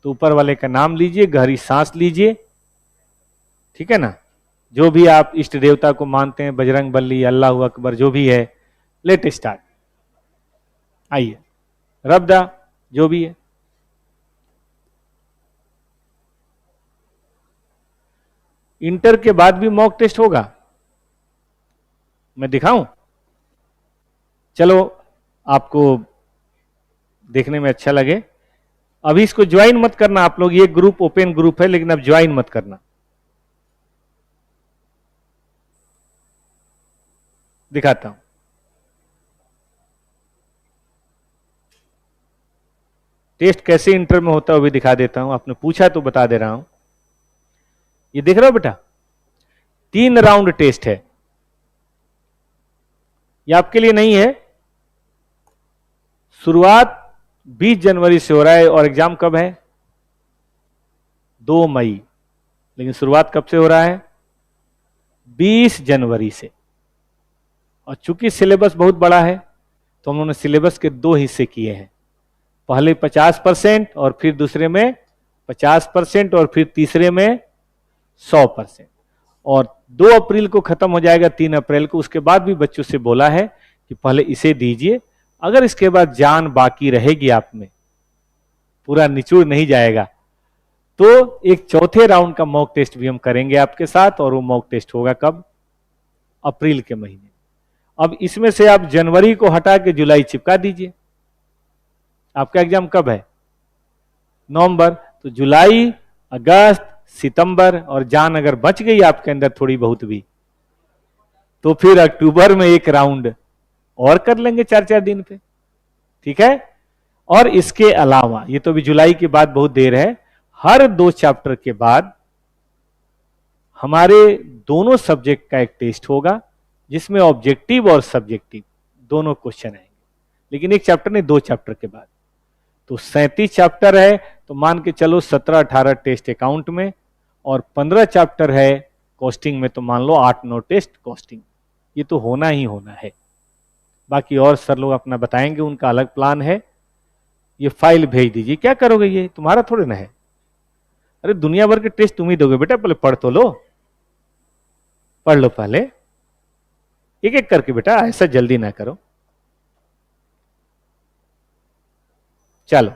तो ऊपर वाले का नाम लीजिए, गहरी सांस लीजिए, ठीक है ना। जो भी आप इष्ट देवता को मानते हैं, बजरंग बली, अल्लाह अकबर, जो भी है, लेट स्टार्ट। आइए, रब दा, जो भी है। इंटर के बाद भी मॉक टेस्ट होगा, मैं दिखाऊं? चलो, आपको देखने में अच्छा लगे। अभी इसको ज्वाइन मत करना आप लोग, ये ग्रुप ओपन ग्रुप है, लेकिन अब ज्वाइन मत करना। दिखाता हूं। टेस्ट कैसे इंटर में होता है वो भी दिखा देता हूं। आपने पूछा तो बता दे रहा हूं। ये देख रहे हो बेटा, 3 राउंड टेस्ट है। ये आपके लिए नहीं है। शुरुआत 20 जनवरी से हो रहा है और एग्जाम कब है? 2 मई। लेकिन शुरुआत कब से हो रहा है? 20 जनवरी से। और चूंकि सिलेबस बहुत बड़ा है तो हम लोगों ने सिलेबस के 2 हिस्से किए हैं। पहले 50% और फिर दूसरे में 50% और फिर तीसरे में 100%। और 2 अप्रैल को खत्म हो जाएगा, 3 अप्रैल को। उसके बाद भी बच्चों से बोला है कि पहले इसे दीजिए, अगर इसके बाद जान बाकी रहेगी आप में, पूरा निचोड़ नहीं जाएगा, तो एक चौथे राउंड का मॉक टेस्ट भी हम करेंगे आपके साथ। और वो मॉक टेस्ट होगा कब? अप्रैल के महीने। अब इसमें से आप जनवरी को हटा के जुलाई चिपका दीजिए। आपका एग्जाम कब है? नवंबर। तो जुलाई, अगस्त, सितंबर, और जान अगर बच गई आपके अंदर थोड़ी बहुत भी, तो फिर अक्टूबर में एक राउंड और कर लेंगे 4-4 दिन पे, ठीक है। और इसके अलावा, ये तो भी जुलाई के बाद बहुत देर है, हर 2 चैप्टर के बाद हमारे दोनों सब्जेक्ट का एक टेस्ट होगा, जिसमें ऑब्जेक्टिव और सब्जेक्टिव दोनों क्वेश्चन आएंगे। लेकिन एक चैप्टर नहीं, 2 चैप्टर के बाद। तो 37 चैप्टर है, तो मान के चलो 17-18 टेस्ट अकाउंट में, और 15 चैप्टर है कॉस्टिंग में, तो मान लो 8-9 टेस्ट कॉस्टिंग। ये तो होना ही होना है। बाकी और सर लोग अपना बताएंगे, उनका अलग प्लान है। ये फाइल भेज दीजिए। क्या करोगे? ये तुम्हारा थोड़े ना है। अरे दुनिया भर के टेस्ट तुम ही दोगे बेटा, पहले पढ़ तो लो, पढ़ लो पहले, एक एक करके बेटा, ऐसा जल्दी ना करो। चलो,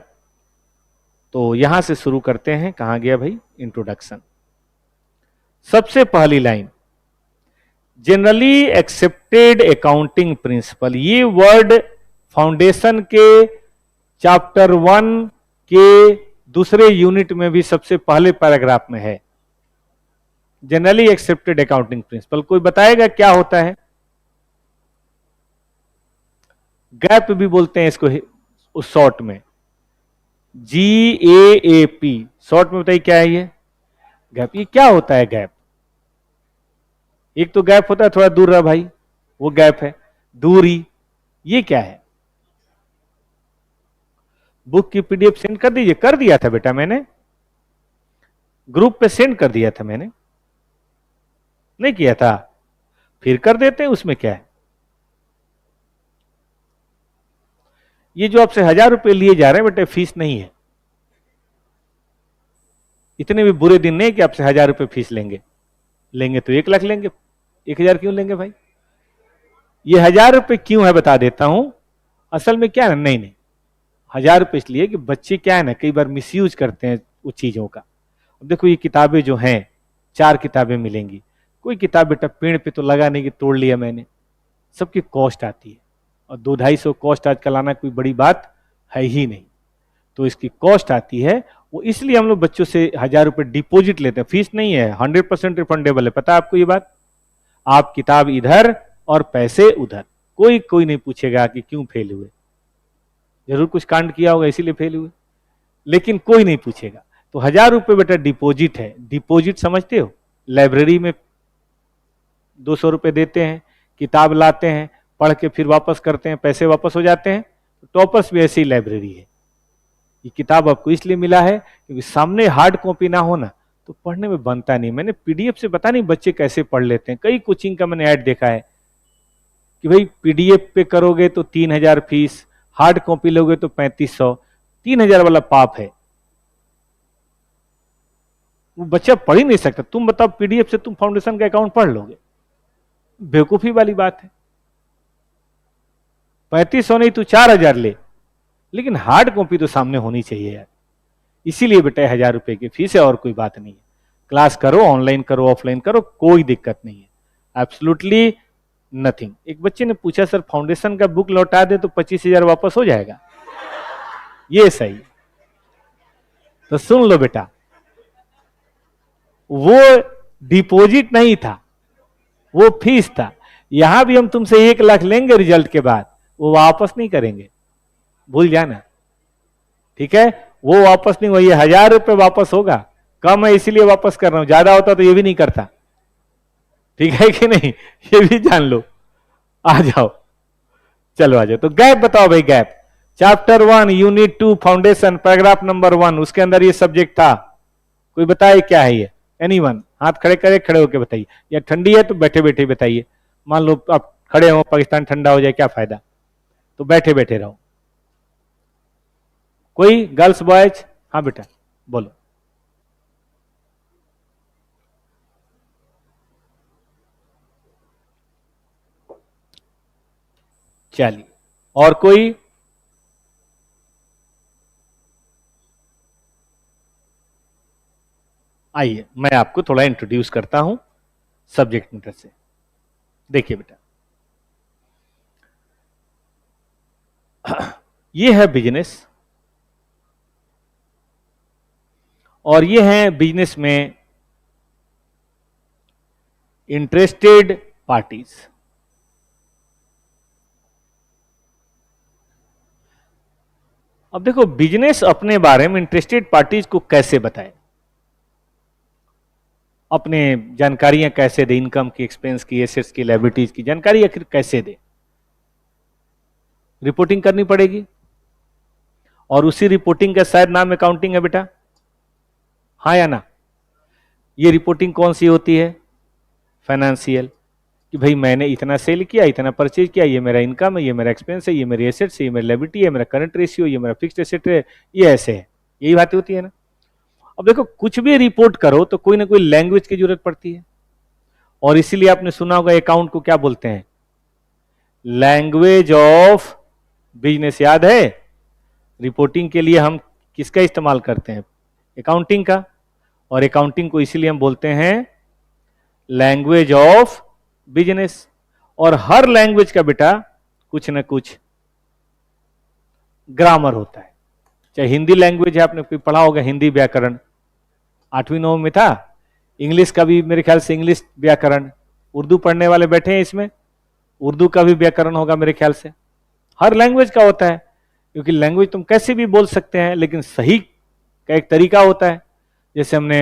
तो यहां से शुरू करते हैं। कहां गया भाई? इंट्रोडक्शन। सबसे पहली line, generally accepted accounting principal. ये वर्ड फाउंडेशन के चैप्टर 1 के दूसरे यूनिट में भी सबसे पहले पैराग्राफ में है। Generally accepted accounting principal. कोई बताएगा क्या होता है? गैप भी बोलते हैं इसको उस शॉर्ट में, GAAP, शॉर्ट में बताइए क्या है ये? गैप। ये क्या होता है गैप? एक तो गैप होता है थोड़ा दूर रहा भाई, वो गैप है। दूरी, ये क्या है? बुक की PDF सेंड कर दीजिए। कर दिया था बेटा मैंने, ग्रुप पे सेंड कर दिया था मैंने, नहीं किया था? फिर कर देते हैं, उसमें क्या है? ये जो आपसे 1000 रुपए लिए जा रहे हैं बेटा, फीस नहीं है। इतने भी बुरे दिन नहीं कि आपसे 1000 रुपए फीस लेंगे। लेंगे तो 1 लाख लेंगे, 1000 क्यों लेंगे भाई? ये 1000 रुपए क्यों है बता देता हूं। असल में क्या है ना, नहीं 1000 रुपए इसलिए कि बच्चे क्या है ना, कई बार मिसयूज करते हैं उस चीजों का। अब देखो, ये किताबें जो हैं, 4 किताबें मिलेंगी। कोई किताब बेटा पेड़ पे तो लगा नहीं कि तोड़ लिया मैंने, सबकी कॉस्ट आती है। और 200-250 कॉस्ट आजकल आना कोई बड़ी बात है ही नहीं। तो इसकी कॉस्ट आती है, वो इसलिए हम लोग बच्चों से 1000 रुपए डिपोजिट लेते हैं। फीस नहीं है, 100% रिफंडेबल है। पता है आपको ये बात? आप किताब इधर और पैसे उधर, कोई नहीं पूछेगा कि क्यों फेल हुए। जरूर कुछ कांड किया होगा इसीलिए फेल हुए, लेकिन कोई नहीं पूछेगा। तो 1000 रुपए बेटा डिपॉजिट है। डिपॉजिट समझते हो? लाइब्रेरी में 200 रुपए देते हैं, किताब लाते हैं, पढ़ के फिर वापस करते हैं, पैसे वापस हो जाते हैं। तो टॉपर्स भी ऐसी लाइब्रेरी है। ये किताब आपको इसलिए मिला है क्योंकि सामने हार्ड कॉपी ना हो ना, तो पढ़ने में बनता नहीं। मैंने PDF से पता नहीं बच्चे कैसे पढ़ लेते हैं। कई कोचिंग का मैंने ऐड देखा है कि भाई PDF पे करोगे तो 3000 फीस, हार्ड कॉपी लोगे तो 3500। 3000 वाला पाप है। वो बच्चा पढ़ ही नहीं सकता। तुम बताओ पीडीएफ से तुम फाउंडेशन का अकाउंट पढ़ लोगे? बेवकूफी वाली बात है। 3500 नहीं तू 4000 ले, लेकिन हार्ड कॉपी तो सामने होनी चाहिए यार। इसीलिए बेटा 1000 रुपए की फीस है और कोई बात नहीं है। क्लास करो, ऑनलाइन करो, ऑफलाइन करो, कोई दिक्कत नहीं है, एब्सोल्युटली नथिंग। एक बच्चे ने पूछा सर फाउंडेशन का बुक लौटा दे तो 25,000 वापस हो जाएगा? ये सही। तो सुन लो बेटा, वो डिपॉजिट नहीं था, वो फीस था। यहां भी हम तुमसे 1 लाख लेंगे रिजल्ट के बाद, वो वापस नहीं करेंगे, भूल जाना, ठीक है? वो वापस नहीं हुआ। ये 1000 रुपए वापस होगा, कम है इसीलिए वापस कर रहा हूं, ज्यादा होता तो ये भी नहीं करता, ठीक है कि नहीं? ये भी जान लो। आ जाओ, चलो आ जाओ। तो गैप बताओ भाई, gap chapter 1 unit 2 foundation paragraph number 1, उसके अंदर ये सब्जेक्ट था। कोई बताए क्या है ये? एनीवन? हाथ खड़े करे, खड़े होके बताइए। या ठंडी है तो बैठे बैठे बताइए। मान लो आप खड़े हो, पाकिस्तान ठंडा हो जाए, क्या फायदा? तो बैठे बैठे रहो। कोई गर्ल्स बॉयज? हाँ बेटा बोलो। चलिए, और कोई? आइए मैं आपको थोड़ा इंट्रोड्यूस करता हूं सब्जेक्ट मैटर से। देखिए बेटा, ये है बिजनेस, और ये है बिजनेस में इंटरेस्टेड पार्टीज। अब देखो, बिजनेस अपने बारे में इंटरेस्टेड पार्टीज को कैसे बताए, अपने जानकारियां कैसे दे, इनकम की, एक्सपेंस की, एसेट्स की, लायबिलिटीज की जानकारी आखिर कैसे दे? रिपोर्टिंग करनी पड़ेगी, और उसी रिपोर्टिंग का शायद नाम अकाउंटिंग है बेटा, हाँ या ना? ये रिपोर्टिंग कौन सी होती है? फाइनेंशियल, कि भाई मैंने इतना सेल किया, इतना परचेज किया, ये मेरा इनकम है, ये मेरा एक्सपेंस है, ये मेरी एसेट्स है, ये मेरी लायबिलिटी है, मेरा करंट रेशियो, ये मेरा फिक्स्ड एसेट है, ये ऐसे है। यही बातें होती है ना? अब देखो, कुछ भी रिपोर्ट करो तो कोई ना कोई लैंग्वेज की जरूरत पड़ती है, और इसीलिए आपने सुना होगा अकाउंट को क्या बोलते हैं? Language of business. याद है? रिपोर्टिंग के लिए हम किसका इस्तेमाल करते हैं? अकाउंटिंग का। और अकाउंटिंग को इसीलिए हम बोलते हैं लैंग्वेज ऑफ बिजनेस। और हर लैंग्वेज का बेटा कुछ ना कुछ ग्रामर होता है। चाहे हिंदी लैंग्वेज है, आपने पढ़ा होगा हिंदी व्याकरण, 8वीं 9वीं में था। इंग्लिश का भी मेरे ख्याल से इंग्लिश व्याकरण, उर्दू पढ़ने वाले बैठे हैं इसमें, उर्दू का भी व्याकरण होगा मेरे ख्याल से। हर लैंग्वेज का होता है, क्योंकि लैंग्वेज तुम कैसे भी बोल सकते हैं, लेकिन सही का एक तरीका होता है। जैसे हमने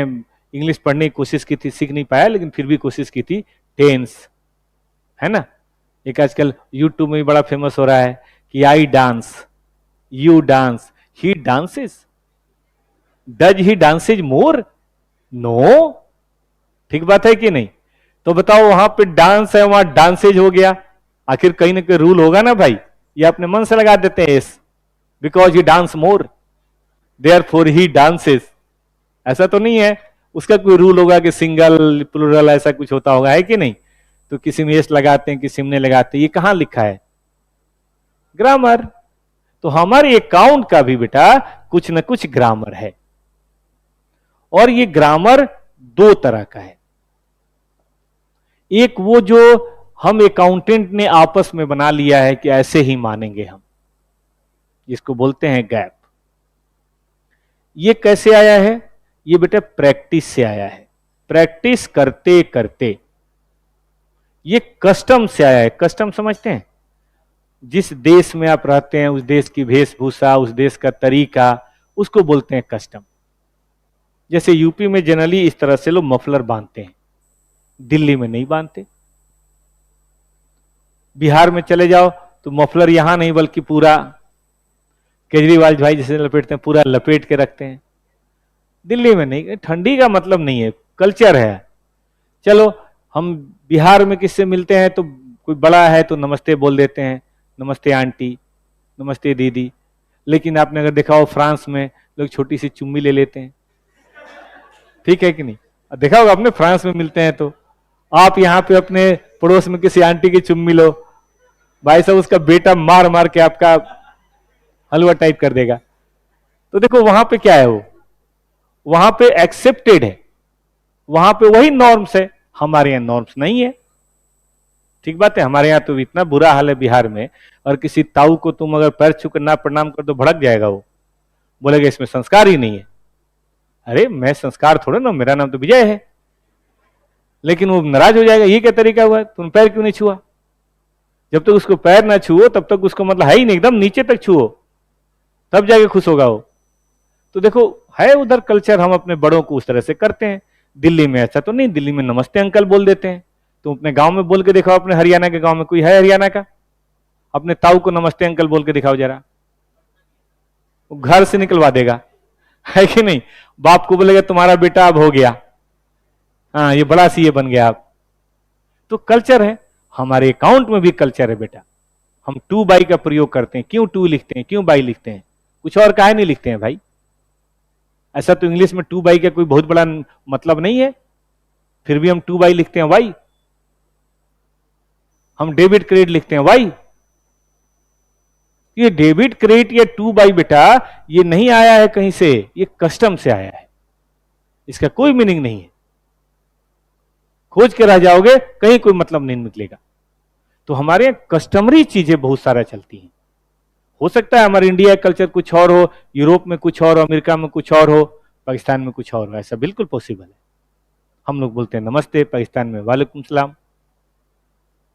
इंग्लिश पढ़ने की कोशिश की थी, सीख नहीं पाया, लेकिन फिर भी कोशिश की थी, टेंस, है ना? एक आजकल यूट्यूब में भी बड़ा फेमस हो रहा है कि I dance, you dance, he dances, does he dances more? No. ठीक बात है कि नहीं? तो बताओ, वहां पे डांस है, वहां डांसेज हो गया, आखिर कहीं ना कहीं रूल होगा ना भाई? ये अपने मन से लगा देते हैं S, because he dance more, therefore he dances. ऐसा तो नहीं है, उसका कोई रूल होगा कि सिंगल, प्लूरल, ऐसा कुछ होता होगा, है कि नहीं? तो किसी में एस लगाते हैं, किसी में लगाते हैं, ये कहां लिखा है? ग्रामर। तो हमारे अकाउंट का भी बेटा कुछ ना कुछ ग्रामर है, और ये ग्रामर 2 तरह का है। एक वो जो हम अकाउंटेंट ने आपस में बना लिया है कि ऐसे ही मानेंगे हम, जिसको बोलते हैं गैप। ये कैसे आया है? ये बेटा प्रैक्टिस से आया है, प्रैक्टिस करते करते। ये कस्टम से आया है। कस्टम समझते हैं? जिस देश में आप रहते हैं, उस देश की वेशभूषा, उस देश का तरीका, उसको बोलते हैं कस्टम। जैसे यूपी में जनरली इस तरह से लोग मफलर बांधते हैं, दिल्ली में नहीं बांधते। बिहार में चले जाओ तो मफलर यहां नहीं, बल्कि पूरा केजरीवाल भाई जैसे लपेटते हैं, पूरा लपेट के रखते हैं। दिल्ली में नहीं, ठंडी का मतलब नहीं है, कल्चर है। चलो, हम बिहार में किससे मिलते हैं तो कोई बड़ा है तो नमस्ते बोल देते हैं, नमस्ते आंटी, नमस्ते दीदी। लेकिन आपने अगर देखा हो फ्रांस में लोग छोटी सी चुम्मी ले लेते हैं, ठीक है कि नहीं? देखा होगा आपने, फ्रांस में मिलते हैं तो आप यहाँ पे अपने पड़ोस में किसी आंटी की चुम्मी लो, भाई साहब उसका बेटा मार मार के आपका हलवा टाइप कर देगा। तो देखो वहां पे क्या है, वो वहां पे एक्सेप्टेड है, वहां पे वही नॉर्म्स है, हमारे यहाँ नॉर्म्स नहीं है। ठीक बात है, हमारे यहाँ तो इतना बुरा हाल है बिहार में, और किसी ताऊ को तुम अगर पैर छू कर ना प्रणाम कर तो भड़क जाएगा, वो बोलेगा इसमें संस्कार ही नहीं है। अरे मैं संस्कार थोड़ा ना, मेरा नाम तो विजय है। लेकिन वो नाराज हो जाएगा, ये क्या तरीका हुआ, तुम पैर क्यों नहीं छुआ? जब तक उसको पैर ना छुओ तब तक उसको मतलब है ही नहीं, एकदम नीचे तक छुओ तब जाके खुश होगा वो। तो देखो है उधर कल्चर, हम अपने बड़ों को उस तरह से करते हैं। दिल्ली में ऐसा तो नहीं, दिल्ली में नमस्ते अंकल बोल देते हैं। तुम अपने गांव में बोल के दिखाओ, अपने हरियाणा के गांव में कोई है हरियाणा का, अपने ताऊ को नमस्ते अंकल बोल के दिखाओ जरा, वो घर से निकलवा देगा, है कि नहीं? बाप को बोलेगा तुम्हारा बेटा अब हो गया, हाँ ये बड़ा सीए बन गया आप। तो कल्चर है, हमारे अकाउंट में भी कल्चर है बेटा। हम टू बाई का प्रयोग करते हैं, क्यों टू लिखते हैं, क्यों बाई लिखते हैं? कुछ और काहे नहीं लिखते हैं भाई? ऐसा तो इंग्लिश में टू बाई का कोई बहुत बड़ा मतलब नहीं है, फिर भी हम टू बाई लिखते हैं, वाई। हम डेबिट क्रेडिट लिखते हैं, वाई। ये डेबिट क्रेडिट या टू बाई बेटा ये नहीं आया है कहीं से, ये कस्टम से आया है, इसका कोई मीनिंग नहीं है। खोज के रह जाओगे कहीं कोई मतलब नहीं निकलेगा। तो हमारे यहां कस्टमरी चीजें बहुत सारा चलती हैं। हो सकता है हमारे इंडिया का कल्चर कुछ और हो, यूरोप में कुछ और हो, अमेरिका में कुछ और हो, पाकिस्तान में कुछ और हो, ऐसा बिल्कुल पॉसिबल है। हम लोग बोलते हैं नमस्ते, पाकिस्तान में वालेकुम सलाम,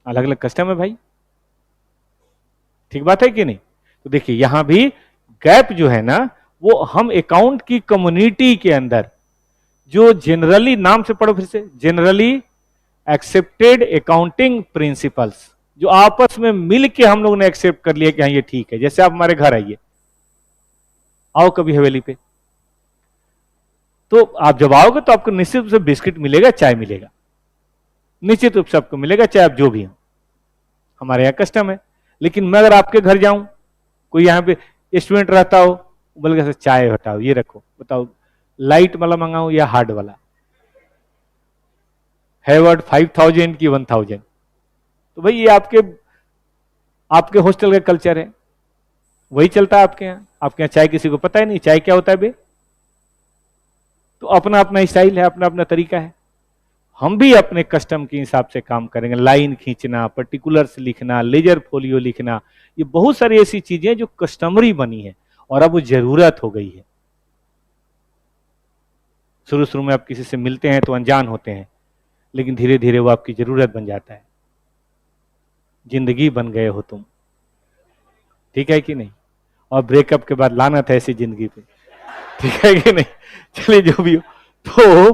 अलग अलग कस्टम है भाई। ठीक बात है कि नहीं? तो देखिए यहां भी गैप जो है ना, वो हम अकाउंट की कम्युनिटी के अंदर जो जनरली, नाम से पढ़ो फिर से, जनरली एक्सेप्टेड अकाउंटिंग प्रिंसिपल्स, जो आपस में मिल के हम लोग ने एक्सेप्ट कर लिया कि हाँ ये ठीक है। जैसे आप हमारे घर आइए, आओ कभी हवेली पे, तो आप जब आओगे तो आपको निश्चित रूप से बिस्किट मिलेगा, चाय मिलेगा, निश्चित रूप से आपको मिलेगा, चाहे आप जो भी हो, हमारे यहाँ कस्टम है। लेकिन मैं अगर आपके घर जाऊं, कोई यहाँ पे स्टूडेंट रहता हो, बोलेगा सर चाय हटाओ, ये रखो, बताओ लाइट वाला मंगाऊं या हार्ड वाला, हैवर्ड 5000 की 1000? तो भाई ये आपके आपके हॉस्टल का कल्चर है, वही चलता है आपके यहाँ। आपके यहाँ चाय किसी को पता ही नहीं चाय क्या होता है बे। तो अपना अपना स्टाइल है, अपना अपना तरीका है। हम भी अपने कस्टम के हिसाब से काम करेंगे। लाइन खींचना, पर्टिकुलर्स लिखना, लेजर फोलियो लिखना, ये बहुत सारी ऐसी चीजें जो कस्टमरी बनी है और अब वो जरूरत हो गई है। शुरू शुरू में आप किसी से मिलते हैं तो अनजान होते हैं, लेकिन धीरे धीरे वो आपकी जरूरत बन जाता है, जिंदगी बन गए हो तुम। ठीक है कि नहीं? और ब्रेकअप के बाद लानत है ऐसी जिंदगी पे, ठीक है कि नहीं? चलिए जो भी हो,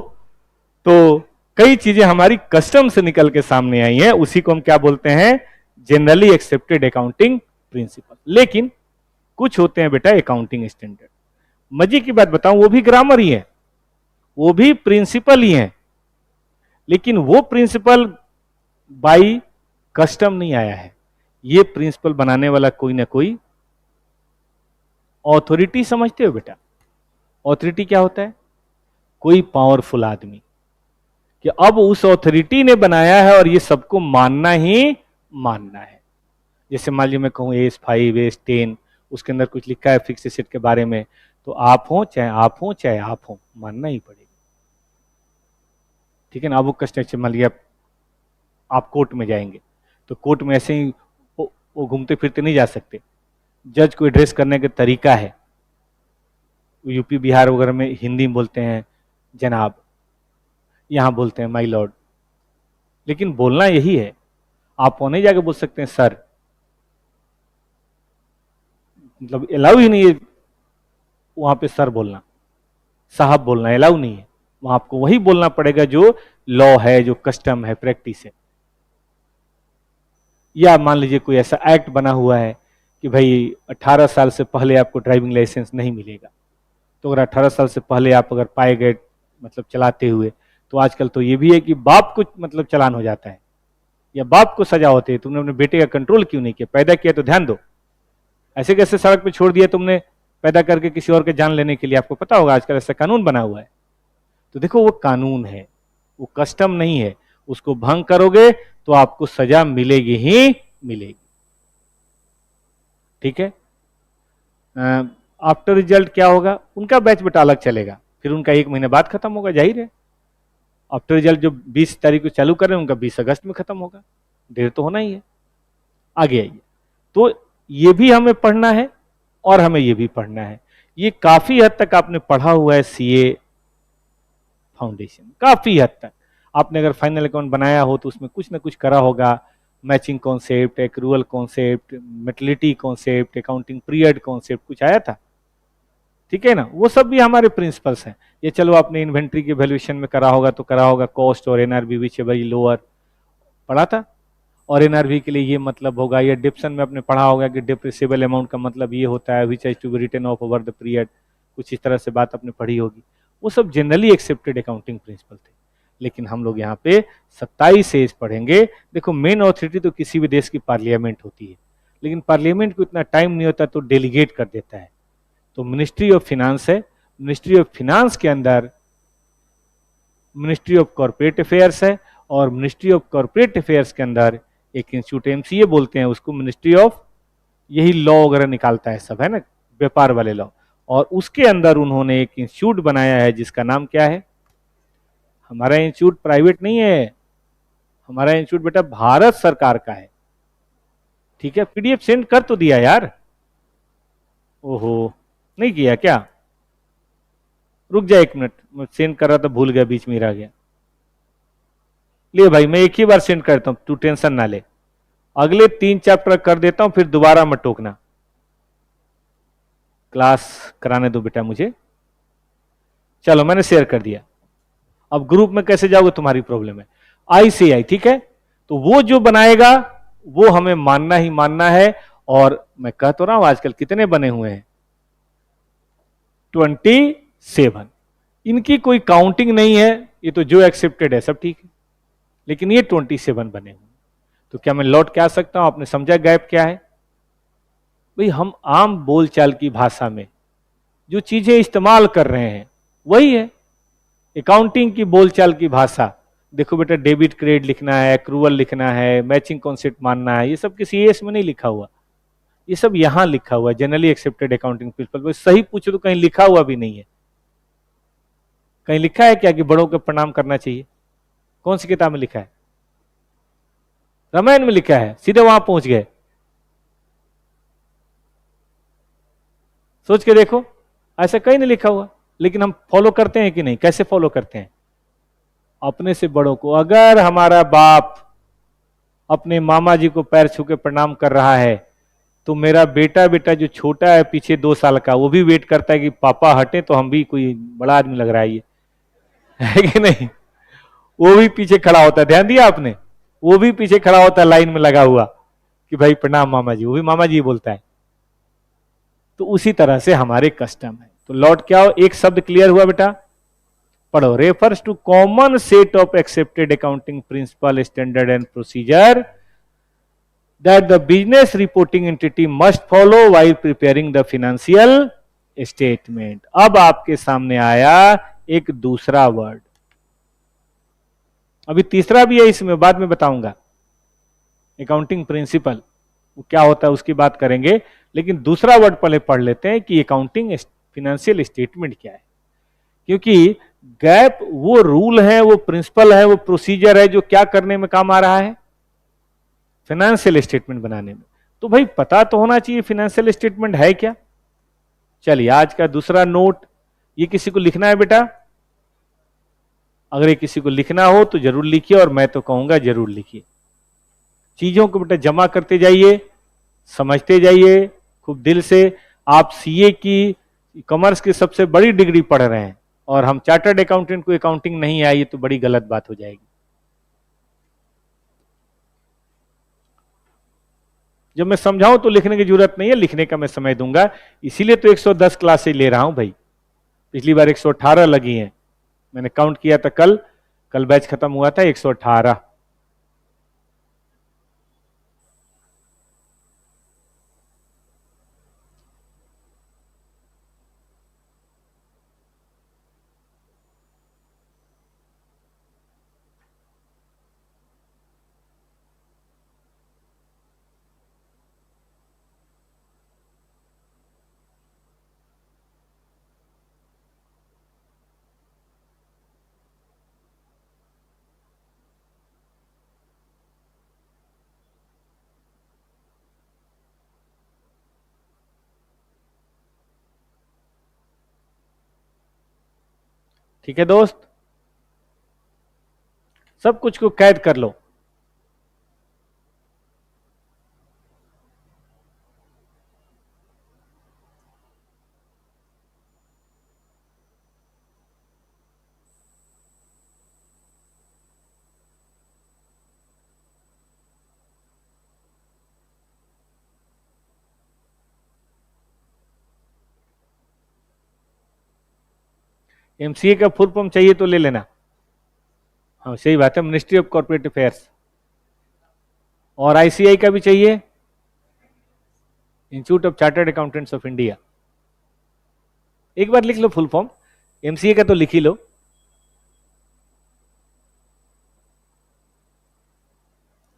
तो कई चीजें हमारी कस्टम से निकल के सामने आई हैं, उसी को हम क्या बोलते हैं? Generally accepted accounting principal. लेकिन कुछ होते हैं बेटा अकाउंटिंग स्टैंडर्ड। मजे की बात बताऊं, वो भी ग्रामर ही है, वो भी प्रिंसिपल ही है, लेकिन वो प्रिंसिपल बाई कस्टम नहीं आया है। ये प्रिंसिपल बनाने वाला कोई ना कोई ऑथोरिटी, समझते हो बेटा? ऑथोरिटी क्या होता है? कोई पावरफुल आदमी, कि अब उस ऑथोरिटी ने बनाया है और ये सबको मानना ही मानना है। जैसे मान लीजिए मैं कहूं AS5 AS10, उसके अंदर कुछ लिखा है फिक्स एसेट के बारे में, तो आप हो चाहे आप हो चाहे आप हो, मानना ही पड़ेगा। ठीक है ना? अब वो कंस्ट्रक्शन, मान लिया आप कोर्ट में जाएंगे, तो कोर्ट में ऐसे ही वो घूमते फिरते नहीं जा सकते। जज को एड्रेस करने का तरीका है, यूपी बिहार वगैरह में हिंदी में बोलते हैं जनाब, यहां बोलते हैं माय लॉर्ड, लेकिन बोलना यही है। आप नहीं जाके बोल सकते हैं सर, मतलब अलाउ ही नहीं है वहां पे सर बोलना, साहब बोलना अलाउ नहीं है। वहां आपको वही बोलना पड़ेगा जो लॉ है, जो कस्टम है, प्रैक्टिस है। या मान लीजिए कोई ऐसा एक्ट बना हुआ है कि भाई 18 साल से पहले आपको ड्राइविंग लाइसेंस नहीं मिलेगा, तो अगर 18 साल से पहले आप अगर पाए गए मतलब चलाते हुए, तो आजकल तो ये भी है कि बाप को मतलब चालान हो जाता है, या बाप को सजा होती है। तुमने अपने बेटे का कंट्रोल क्यों नहीं किया? पैदा किया तो ध्यान दो, ऐसे कैसे सड़क पे छोड़ दिया तुमने पैदा करके किसी और के जान लेने के लिए? आपको पता होगा आजकल ऐसा कानून बना हुआ है। तो देखो वो कानून है, वो कस्टम नहीं है, उसको भंग करोगे तो आपको सजा मिलेगी ही मिलेगी। ठीक है। आफ्टर रिजल्ट क्या होगा, उनका बैच बेटा अलग चलेगा, फिर उनका 1 महीने बाद खत्म होगा, जाहिर है। आफ्टर रिजल्ट जो 20 तारीख को चालू कर रहे हैं उनका 20 अगस्त में खत्म होगा, देर तो होना ही है। आगे आइए, तो ये भी हमें पढ़ना है और हमें ये भी पढ़ना है। ये काफी हद तक आपने पढ़ा हुआ है सीए फाउंडेशन, काफी हद तक आपने अगर फाइनल अकाउंट बनाया हो तो उसमें कुछ ना कुछ करा होगा, matching concept, accrual concept, materiality concept, accounting period concept, कुछ आया था। ठीक है ना, वो सब भी हमारे प्रिंसिपल्स हैं। ये चलो आपने इन्वेंट्री के वैल्यूएशन में करा होगा तो करा होगा कॉस्ट और एनआरवी विच वेरी लोअर, पढ़ा था। और एनआरवी के लिए ये मतलब होगा, या डिप्सन में आपने पढ़ा होगा कि डिप्रिसिएबल अमाउंट का मतलब ये होता है which has to be written of over the period, कुछ इस तरह से बात आपने पढ़ी होगी। वो सब जनरली एक्सेप्टेड अकाउंटिंग प्रिंसिपल थे, लेकिन हम लोग यहाँ पे 27 एज पढ़ेंगे। देखो मेन ऑथोरिटी तो किसी भी देश की पार्लियामेंट होती है, लेकिन पार्लियामेंट को इतना टाइम नहीं होता तो डेलीगेट कर देता है। तो मिनिस्ट्री ऑफ फिनांस है, मिनिस्ट्री ऑफ फिनांस के अंदर मिनिस्ट्री ऑफ कॉर्पोरेट अफेयर्स है, और मिनिस्ट्री ऑफ कॉर्पोरेट अफेयर्स के अंदर एक इंस्टीट्यूट एमसीए बोलते हैं उसको, मिनिस्ट्री ऑफ, यही लॉ वगैरह निकालता है सब, है ना, व्यापार वाले लॉ। और उसके अंदर उन्होंने एक इंस्टीट्यूट बनाया है जिसका नाम क्या है, हमारा इंस्टीट्यूट प्राइवेट नहीं है, हमारा इंस्टीट्यूट बेटा भारत सरकार का है। ठीक है, पीडीएफ सेंड कर तो दिया यार, ओहो नहीं किया क्या, रुक जा 1 मिनट, मैं सेंड कर रहा था भूल गया, बीच में ही रह गया। ले भाई मैं एक ही बार सेंड करता हूं, तू टेंशन ना ले, अगले 3 चैप्टर कर देता हूं, फिर दोबारा मत टोकना, क्लास कराने दो बेटा मुझे। चलो मैंने शेयर कर दिया, अब ग्रुप में कैसे जाओगे तुम्हारी प्रॉब्लम है। ICI, ठीक है, तो वो जो बनाएगा वो हमें मानना ही मानना है। और मैं कह तो रहा हूं आजकल कितने बने हुए हैं, 27। इनकी कोई काउंटिंग नहीं है, ये तो जो एक्सेप्टेड है सब ठीक है, लेकिन ये 27 बने हुए। तो क्या मैं लौट के आ सकता हूं, आपने समझा गैप क्या है भाई। हम आम बोलचाल की भाषा में जो चीजें इस्तेमाल कर रहे हैं वही है अकाउंटिंग की बोलचाल की भाषा। देखो बेटा डेबिट क्रेडिट लिखना है, एक्रूवल लिखना है, मैचिंग कॉन्सेप्ट मानना है, ये सब किसी एस में नहीं लिखा हुआ, ये सब यहां लिखा हुआ है, जनरली एक्सेप्टेड अकाउंटिंग प्रिंसिपल। सही पूछो तो कहीं लिखा हुआ भी नहीं है, कहीं लिखा है क्या कि बड़ों को प्रणाम करना चाहिए, कौन सी किताब में लिखा है, रामायण में लिखा है, सीधे वहां पहुंच गए। सोच के देखो, ऐसा कहीं नहीं लिखा हुआ, लेकिन हम फॉलो करते हैं कि नहीं, कैसे फॉलो करते हैं, अपने से बड़ों को। अगर हमारा बाप अपने मामा जी को पैर छू के प्रणाम कर रहा है तो मेरा बेटा बेटा जो छोटा है पीछे 2 साल का, वो भी वेट करता है कि पापा हटे तो हम भी, कोई बड़ा आदमी लग रहा है ये, है कि नहीं, वो भी पीछे खड़ा होता है, ध्यान दिया आपने, वो भी पीछे खड़ा होता है लाइन में लगा हुआ कि भाई प्रणाम मामा जी, वो भी मामा जी बोलता है। तो उसी तरह से हमारे कस्टम है। तो लौट क्या हो, एक शब्द क्लियर हुआ बेटा, पढ़ो, refers to common set of accepted accounting principle standard and procedure that the business reporting entity must follow while preparing the financial statement। अब आपके सामने आया एक दूसरा वर्ड, अभी तीसरा भी है इसमें, बाद में बताऊंगा अकाउंटिंग प्रिंसिपल वो क्या होता है उसकी बात करेंगे, लेकिन दूसरा वर्ड पहले पढ़ लेते हैं कि अकाउंटिंग फिनेंशियल स्टेटमेंट क्या है। क्योंकि गैप वो रूल है, वो प्रिंसिपल है, वो प्रोसीजर है जो क्या करने में काम आ रहा है, फाइनेंशियल स्टेटमेंट बनाने में। तो भाई पता तो होना चाहिए फाइनेंशियल स्टेटमेंट है क्या। चलिए आज का दूसरा नोट, ये किसी को लिखना है बेटा, अगर ये किसी को लिखना हो तो जरूर लिखिए, और मैं तो कहूंगा जरूर लिखिए, चीजों को बेटा जमा करते जाइए, समझते जाइए खूब दिल से। आप सीए की, कॉमर्स की सबसे बड़ी डिग्री पढ़ रहे हैं और हम चार्टर्ड अकाउंटेंट को अकाउंटिंग नहीं आई, तो बड़ी गलत बात हो जाएगी। जब मैं समझाऊं तो लिखने की जरूरत नहीं है, लिखने का मैं समय दूंगा, इसीलिए तो 110 क्लासेज ले रहा हूं भाई। पिछली बार 118 लगी हैं, मैंने काउंट किया था, कल कल बैच खत्म हुआ था 118। ठीक है दोस्त, सब कुछ को कैद कर लो। एमसीए का फुल फॉर्म चाहिए तो ले लेना। हाँ सही बात है, मिनिस्ट्री ऑफ कॉर्पोरेट अफेयर्स। और आईसीआई का भी चाहिए, institute of chartered accountants of India. एक बार लिख लो फुल फॉर्म, एमसीए का तो लिख ही लो।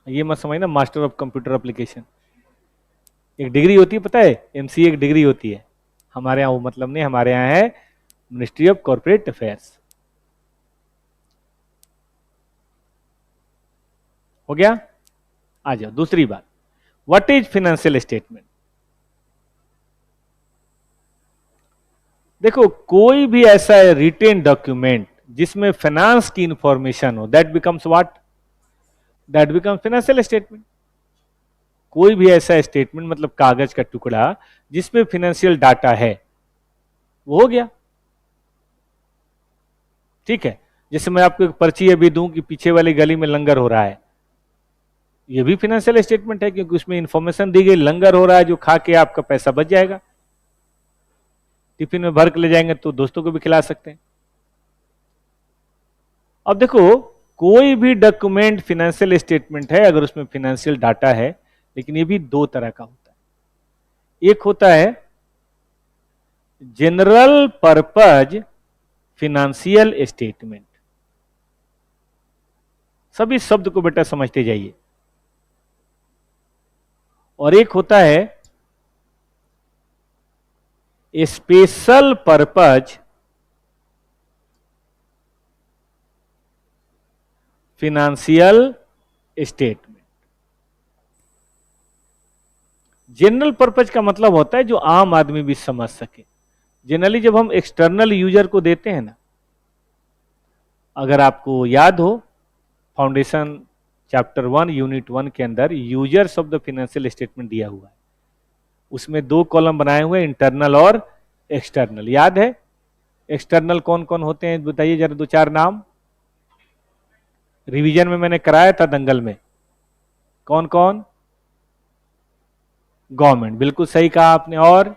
ये मत समझना मास्टर ऑफ कंप्यूटर एप्लीकेशन, एक डिग्री होती है, पता है, एमसीए एक डिग्री होती है। हमारे यहाँ वो मतलब नहीं, हमारे यहाँ है मिनिस्ट्री ऑफ कॉर्पोरेट अफेयर्स। हो गया? आ जाओ दूसरी बात, व्हाट इज फाइनेंशियल स्टेटमेंट। देखो कोई भी ऐसा रिटेन डॉक्यूमेंट जिसमें फाइनेंस की इंफॉर्मेशन हो, that becomes what, that becomes financial statement. कोई भी ऐसा स्टेटमेंट मतलब कागज का टुकड़ा जिसमें फाइनेंशियल डाटा है, वो हो गया। ठीक है, जैसे मैं आपको एक पर्ची अभी दूं कि पीछे वाली गली में लंगर हो रहा है, ये भी फाइनेंशियल स्टेटमेंट है, क्योंकि उसमें इंफॉर्मेशन दी गई लंगर हो रहा है, जो खा के आपका पैसा बच जाएगा, टिफिन में भर के ले जाएंगे तो दोस्तों को भी खिला सकते हैं। अब देखो कोई भी डॉक्यूमेंट फाइनेंशियल स्टेटमेंट है अगर उसमें फाइनेंशियल डाटा है, लेकिन ये भी दो तरह का होता है। एक होता है जनरल पर्पज फाइनेंशियल स्टेटमेंट, सभी शब्द को बेटा समझते जाइए। और एक होता है special purpose financial statement. General purpose का मतलब होता है जो आम आदमी भी समझ सके। जनरली जब हम एक्सटर्नल यूजर को देते हैं ना, अगर आपको याद हो फाउंडेशन चैप्टर 1 यूनिट 1 के अंदर users of the financial statement दिया हुआ है, उसमें दो कॉलम बनाए हुए इंटरनल और एक्सटर्नल, याद है? एक्सटर्नल कौन कौन होते हैं बताइए जरा, दो चार नाम। रिवीजन में मैंने कराया था दंगल में, कौन कौन? गवर्नमेंट, बिल्कुल सही कहा आपने। और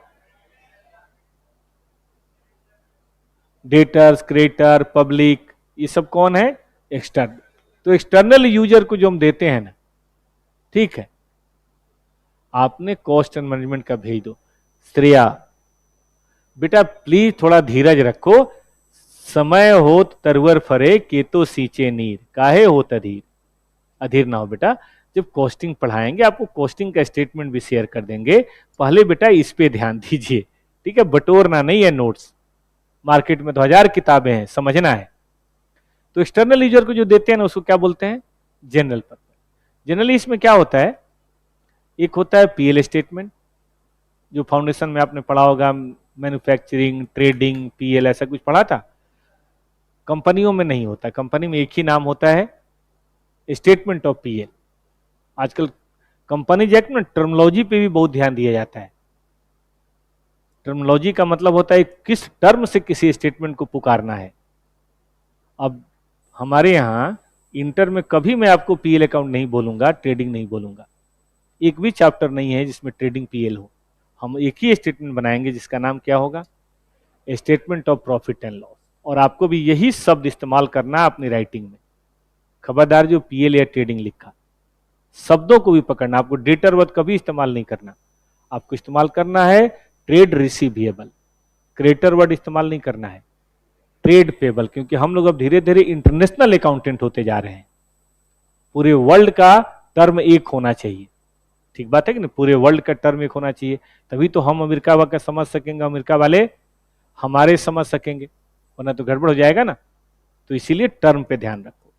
डेटर्स, क्रेडिटर, पब्लिक, ये सब कौन है? एक्सटर्नल। तो एक्सटर्नल यूजर को जो हम देते हैं ना, ठीक है, आपने कॉस्ट एंड मैनेजमेंट का भेज दो। श्रेया बेटा प्लीज थोड़ा धीरज रखो, समय होत तरवर फरे के तो सींचे नीर, काहे होत अधीर, अधीर ना हो बेटा। जब कॉस्टिंग पढ़ाएंगे आपको कॉस्टिंग का स्टेटमेंट भी शेयर कर देंगे, पहले बेटा इस पे ध्यान दीजिए, ठीक है? बटोरना नहीं है नोट्स, मार्केट में तो 1000 किताबें हैं, समझना है। तो एक्सटर्नल यूजर को जो देते हैं ना उसको क्या बोलते हैं? General purpose. जनरली इसमें क्या होता है, एक होता है पीएल स्टेटमेंट, जो फाउंडेशन में आपने पढ़ा होगा, मैन्युफैक्चरिंग, ट्रेडिंग, पीएल, ऐसा कुछ पढ़ा था। कंपनियों में नहीं होता, कंपनी में एक ही नाम होता है स्टेटमेंट ऑफ पीएल। आजकल कंपनी एक्ट में टर्मोलॉजी पे भी बहुत ध्यान दिया जाता है। टर्मोलॉजी का मतलब होता है किस टर्म से किसी स्टेटमेंट को पुकारना है। अब हमारे यहाँ इंटर में कभी मैं आपको पीएल अकाउंट नहीं बोलूंगा, ट्रेडिंग नहीं बोलूंगा, एक भी चैप्टर नहीं है जिसमें ट्रेडिंग पीएल हो। हम एक ही स्टेटमेंट बनाएंगे जिसका नाम क्या होगा? Statement of profit and loss. और आपको भी यही शब्द इस्तेमाल करना है अपनी राइटिंग में। खबरदार जो पीएल या ट्रेडिंग लिखा, शब्दों को भी पकड़ना, आपको डेटर वर्ड कभी इस्तेमाल नहीं करना। आपको इस्तेमाल करना है ट्रेड रिसीवेबल, क्रेडिटर वर्ड इस्तेमाल नहीं करना है, ट्रेड पेबल, क्योंकि हम लोग अब धीरे धीरे इंटरनेशनल अकाउंटेंट होते जा रहे हैं। पूरे वर्ल्ड का टर्म एक होना चाहिए, ठीक बात है कि नहीं? पूरे वर्ल्ड का टर्म एक होना चाहिए, तभी तो हम अमेरिका वाला समझ सकेंगे, अमेरिका वाले हमारे समझ सकेंगे, वरना तो गड़बड़ हो जाएगा ना। तो इसीलिए टर्म पे ध्यान रखो।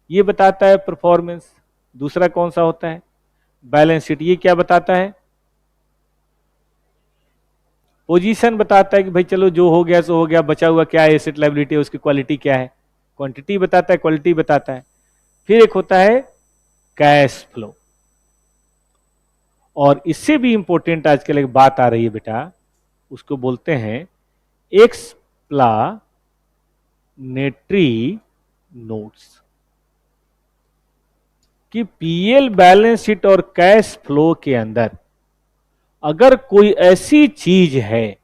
ये बताता है परफॉर्मेंस। दूसरा कौन सा होता है? Balance sheet. ये क्या बताता है? पोजीशन बताता है कि भाई चलो जो हो गया सो हो गया, बचा हुआ क्या है, एसेट लायबिलिटी है, उसकी क्वालिटी क्या है। क्वांटिटी बताता है, क्वालिटी बताता है। फिर एक होता है कैश फ्लो। और इससे भी इंपॉर्टेंट आजकल एक बात आ रही है बेटा, उसको बोलते हैं एक्सप्लानेटरी नोट्स। कि पीएल बैलेंस शीट और कैश फ्लो के अंदर अगर कोई ऐसी चीज है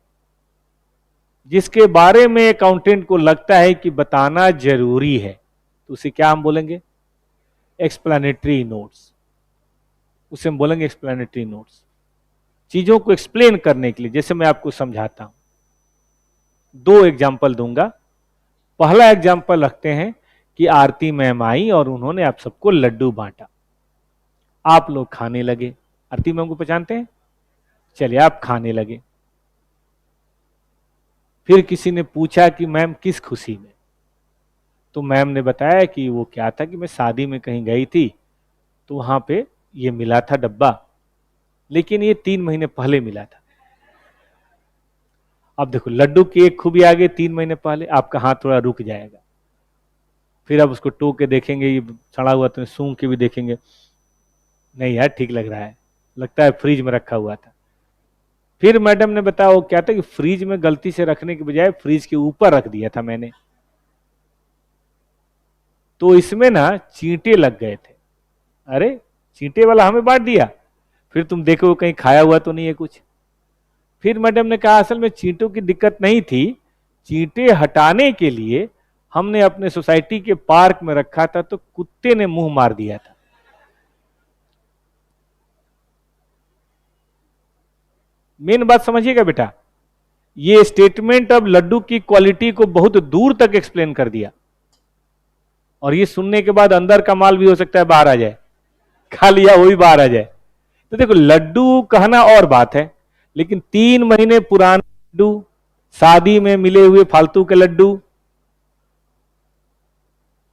जिसके बारे में अकाउंटेंट को लगता है कि बताना जरूरी है, तो उसे क्या हम बोलेंगे? Explanatory notes. उसे हम बोलेंगे एक्सप्लेनेटरी नोट्स। चीजों को एक्सप्लेन करने के लिए, जैसे मैं आपको समझाता हूं, दो एग्जाम्पल दूंगा। पहला एग्जाम्पल रखते हैं कि आरती मैम आई और उन्होंने आप सबको लड्डू बांटा, आप लोग खाने लगे। आरती मैम को पहचानते हैं? चलिए आप खाने लगे। फिर किसी ने पूछा कि मैम किस खुशी में? तो मैम ने बताया कि वो क्या था कि मैं शादी में कहीं गई थी तो वहां पे ये मिला था डब्बा, लेकिन ये 3 महीने पहले मिला था। अब देखो लड्डू की एक खूबी आ गई, 3 महीने पहले, आपका हाथ थोड़ा रुक जाएगा। फिर आप उसको टो के देखेंगे, ये सड़ा हुआ, तो सूंघ के भी देखेंगे, नहीं यार ठीक लग रहा है, लगता है फ्रिज में रखा हुआ था। फिर मैडम ने बताया वो क्या था कि फ्रिज में गलती से रखने के बजाय फ्रिज के ऊपर रख दिया था मैंने, तो इसमें ना चींटे लग गए थे। अरे चींटे वाला हमें बांट दिया, फिर तुम देखो कहीं खाया हुआ तो नहीं है कुछ। फिर मैडम ने कहा असल में चींटों की दिक्कत नहीं थी, चींटे हटाने के लिए हमने अपने सोसाइटी के पार्क में रखा था तो कुत्ते ने मुंह मार दिया था। मेन बात समझिएगा बेटा, ये स्टेटमेंट अब लड्डू की क्वालिटी को बहुत दूर तक एक्सप्लेन कर दिया। और ये सुनने के बाद अंदर का माल भी हो सकता है बाहर आ जाए, खा लिया वो भी बाहर आ जाए। तो देखो लड्डू कहना और बात है, लेकिन 3 महीने पुराने लड्डू, शादी में मिले हुए फालतू के लड्डू,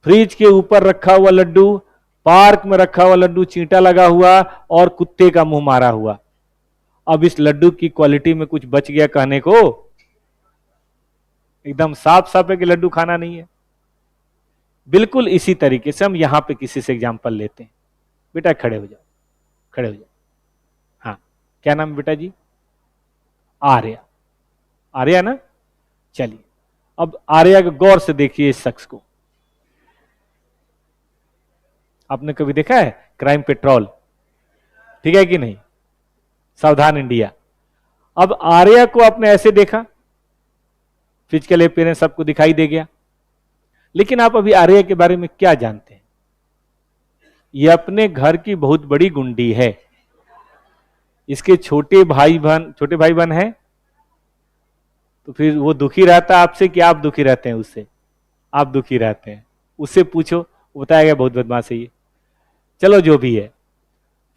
फ्रिज के ऊपर रखा हुआ लड्डू, पार्क में रखा हुआ लड्डू, चींटा लगा हुआ और कुत्ते का मुंह मारा हुआ। अब इस लड्डू की क्वालिटी में कुछ बच गया कहने को? एकदम साफ साफ है कि लड्डू खाना नहीं है। बिल्कुल इसी तरीके से हम यहां पे किसी से एग्जांपल लेते हैं। बेटा खड़े हो जाओ, खड़े हो जाओ। हाँ क्या नाम है बेटा जी? आर्या। आर्या ना? चलिए अब आर्या को गौर से देखिए, इस शख्स को आपने कभी देखा है? क्राइम पेट्रोल, ठीक है कि नहीं? सावधान इंडिया। अब आर्या को आपने ऐसे देखा, फिजिकल अपीयरेंस सबको दिखाई दे गया, लेकिन आप अभी आर्या के बारे में क्या जानते हैं? ये अपने घर की बहुत बड़ी गुंडी है। इसके छोटे भाई बहन हैं, तो फिर वो दुखी रहता है आपसे कि आप दुखी रहते हैं उससे? आप दुखी रहते हैं। उससे पूछो, वो बताएगा बहुत बदमाश है ये। चलो जो भी है,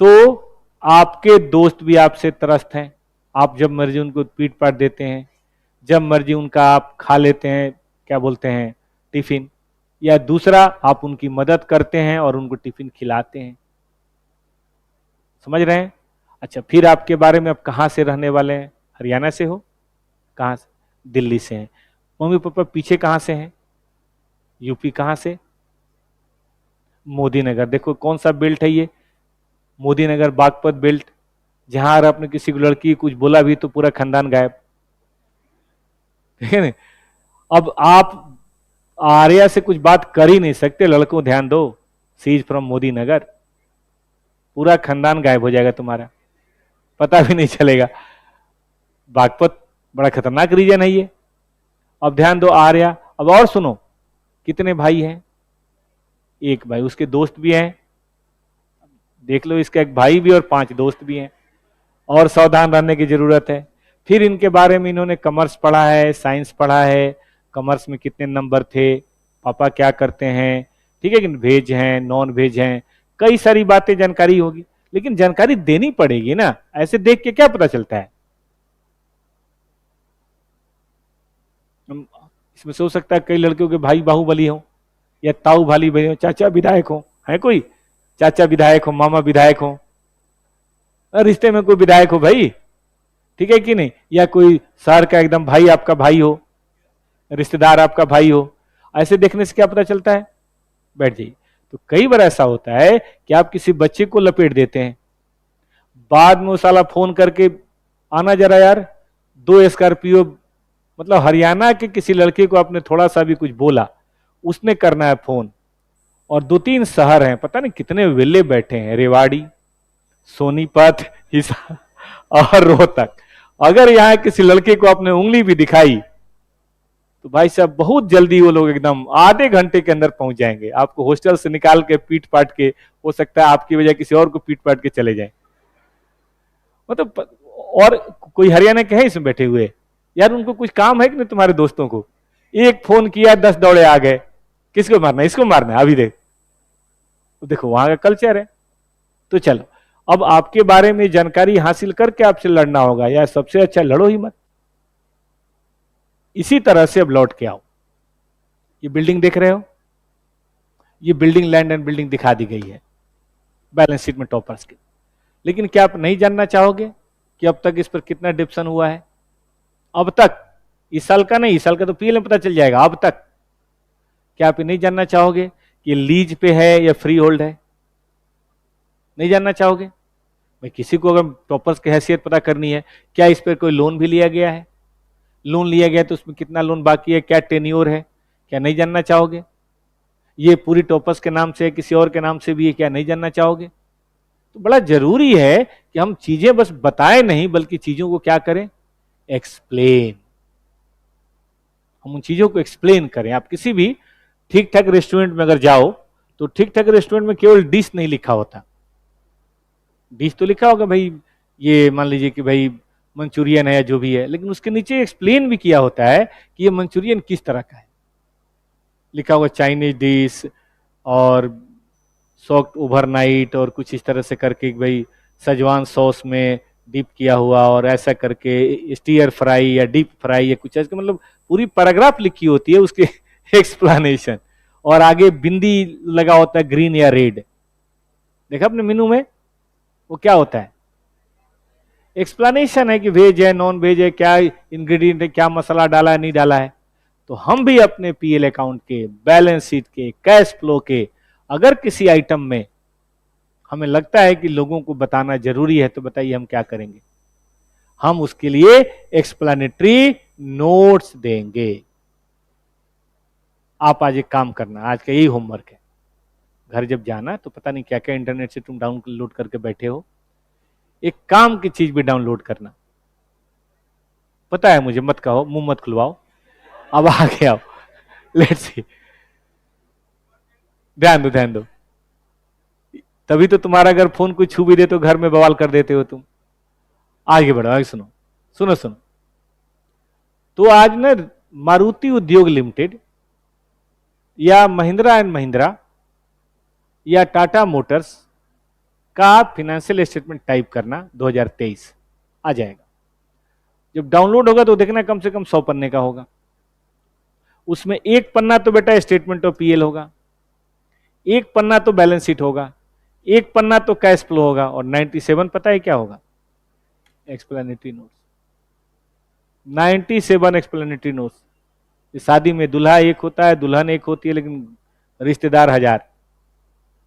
तो आपके दोस्त भी आपसे त्रस्त हैं, आप जब मर्जी उनको पीट पाट देते हैं, जब मर्जी उनका आप खा लेते हैं, क्या बोलते हैं, टिफिन, या दूसरा आप उनकी मदद करते हैं और उनको टिफिन खिलाते हैं। समझ रहे हैं? अच्छा फिर आपके बारे में, आप कहाँ से रहने वाले हैं? हरियाणा से हो? कहाँ से? दिल्ली से हैं। मम्मी पापा पीछे कहाँ से हैं? यूपी। कहाँ से? मोदी नगर। देखो कौन सा बेल्ट है ये? मोदी नगर बागपत बेल्ट, जहां अगर आपने किसी को लड़की कुछ बोला भी तो पूरा खानदान गायब, ठीक है ना? अब आप आर्या से कुछ बात कर ही नहीं सकते, लड़कों ध्यान दो, सी इज फ्रॉम मोदी नगर, पूरा खानदान गायब हो जाएगा तुम्हारा, पता भी नहीं चलेगा। बागपत बड़ा खतरनाक रीजन है ये। अब ध्यान दो आर्या। अब और सुनो, कितने भाई हैं? एक भाई, उसके दोस्त भी हैं, देख लो, इसका एक भाई भी और 5 दोस्त भी हैं, और सावधान रहने की जरूरत है। फिर इनके बारे में इन्होंने कॉमर्स पढ़ा है, साइंस पढ़ा है, कॉमर्स में कितने नंबर थे, पापा क्या करते हैं, ठीक है कि वेज हैं, नॉन वेज हैं, कई सारी बातें जानकारी होगी, लेकिन जानकारी देनी पड़ेगी ना, ऐसे देख के क्या पता चलता है? इसमें सोच सकता है कई लड़कियों के भाई बाहुबली हो या ताऊ भाली भाई हो, चाचा विधायक हो, है कोई चाचा विधायक हो, मामा विधायक हो, रिश्ते में कोई विधायक हो भाई, ठीक है कि नहीं, या कोई शहर का एकदम भाई आपका भाई हो, रिश्तेदार आपका भाई हो, ऐसे देखने से क्या पता चलता है, बैठ जाइए। तो कई बार ऐसा होता है कि आप किसी बच्चे को लपेट देते हैं, बाद में वो साला फोन करके, आना जरा यार, 2 स्कॉर्पियो, मतलब हरियाणा के किसी लड़के को आपने थोड़ा सा भी कुछ बोला, उसने करना है फोन, और 2-3 शहर हैं, पता नहीं कितने वेले बैठे हैं, रेवाड़ी, सोनीपत, हिसार और रोहतक, अगर यहां किसी लड़के को आपने उंगली भी दिखाई तो भाई साहब बहुत जल्दी वो लोग एकदम आधे घंटे के अंदर पहुंच जाएंगे, आपको हॉस्टल से निकाल के पीट पाट के, हो सकता है आपकी वजह किसी और को पीट पाट के चले जाएं। मतलब और कोई हरियाणा के हैं इसमें बैठे हुए, यार उनको कुछ काम है कि नहीं, तुम्हारे दोस्तों को एक फोन किया 10 दौड़े आ गए, किसको मारना है, इसको मारना है, अभी देखो वहां का कल्चर है। तो चलो, अब आपके बारे में जानकारी हासिल करके आपसे लड़ना होगा, या सबसे अच्छा लड़ो ही मत। इसी तरह से अब लौट के आओ, ये बिल्डिंग देख रहे हो, ये बिल्डिंग लैंड एंड बिल्डिंग दिखा दी गई है बैलेंस शीट में टॉपर्स के, लेकिन क्या आप नहीं जानना चाहोगे कि अब तक इस पर कितना डिप्शन हुआ है? अब तक, इस साल का नहीं, इस साल का तो पीएल में पता चल जाएगा, अब तक क्या आप ये नहीं जानना चाहोगे कि लीज पे है या फ्री होल्ड है? नहीं जानना चाहोगे भाई? किसी को अगर टॉपर्स की हैसियत पता करनी है, क्या इस पर कोई लोन भी लिया गया है, लोन लिया गया तो उसमें कितना लोन बाकी है, क्या टेन्योर है, क्या नहीं जानना चाहोगे? ये पूरी टॉपर्स के नाम से है, किसी और के नाम से भी है, क्या नहीं जानना चाहोगे? तो बड़ा जरूरी है कि हम चीजें बस बताएं नहीं, बल्कि चीजों को क्या करें, एक्सप्लेन। हम उन चीजों को एक्सप्लेन करें। आप किसी भी ठीक ठाक रेस्टोरेंट में अगर जाओ तो ठीक ठाक रेस्टोरेंट में केवल डिश नहीं लिखा होता, डिश तो लिखा होगा भाई, ये मान लीजिए कि भाई मंचूरियन है या जो भी है, लेकिन उसके नीचे एक्सप्लेन भी किया होता है कि ये मंचूरियन किस तरह का है, लिखा होगा चाइनीज डिश और सॉफ्ट ओवरनाइट और कुछ इस तरह से करके भाई सजवान सॉस में डिप किया हुआ, और ऐसा करके स्टीयर फ्राई या डीप फ्राई या कुछ ऐसा, मतलब पूरी पैराग्राफ लिखी होती है उसके एक्सप्लेनेशन, और आगे बिंदी लगा होता है ग्रीन या रेड। देखा अपने मेनू में वो क्या होता है, एक्सप्लेनेशन है कि वेज है नॉन वेज है, क्या इंग्रेडिएंट है, क्या मसाला डाला है नहीं डाला है। तो हम भी अपने पीएल अकाउंट के, बैलेंस शीट के, कैश फ्लो के, अगर किसी आइटम में हमें लगता है कि लोगों को बताना जरूरी है, तो बताइए हम क्या करेंगे, हम उसके लिए एक्सप्लेनेटरी नोट्स देंगे। आप आज एक काम करना, आज का यही होमवर्क है, घर जब जाना तो पता नहीं क्या क्या इंटरनेट से तुम डाउनलोड करके बैठे हो, एक काम की चीज भी डाउनलोड करना। पता है मुझे, मत कहो, मुंह मत खुलवाओ, अब आगे आओ, लेट्स सी, ध्यान दो ध्यान दो। तभी तो तुम्हारा अगर फोन कोई छू भी दे तो घर में बवाल कर देते हो तुम। आगे बढ़ो, आगे सुनो सुनो सुनो। तो आज ना मारुति उद्योग लिमिटेड या महिंद्रा एंड महिंद्रा या टाटा मोटर्स का फिनेंशियल स्टेटमेंट टाइप करना 2023 आ जाएगा। जब डाउनलोड होगा तो देखना कम से कम 100 पन्ने का होगा। उसमें एक पन्ना तो बेटा स्टेटमेंट ऑफ पीएल होगा, एक पन्ना तो बैलेंस शीट होगा, एक पन्ना तो कैश फ्लो होगा, और 97 पता है क्या होगा, एक्सप्लेनेटरी नोट्स। 97 explanatory notes. शादी में दूल्हा एक होता है, दुल्हन एक होती है, लेकिन रिश्तेदार 1000।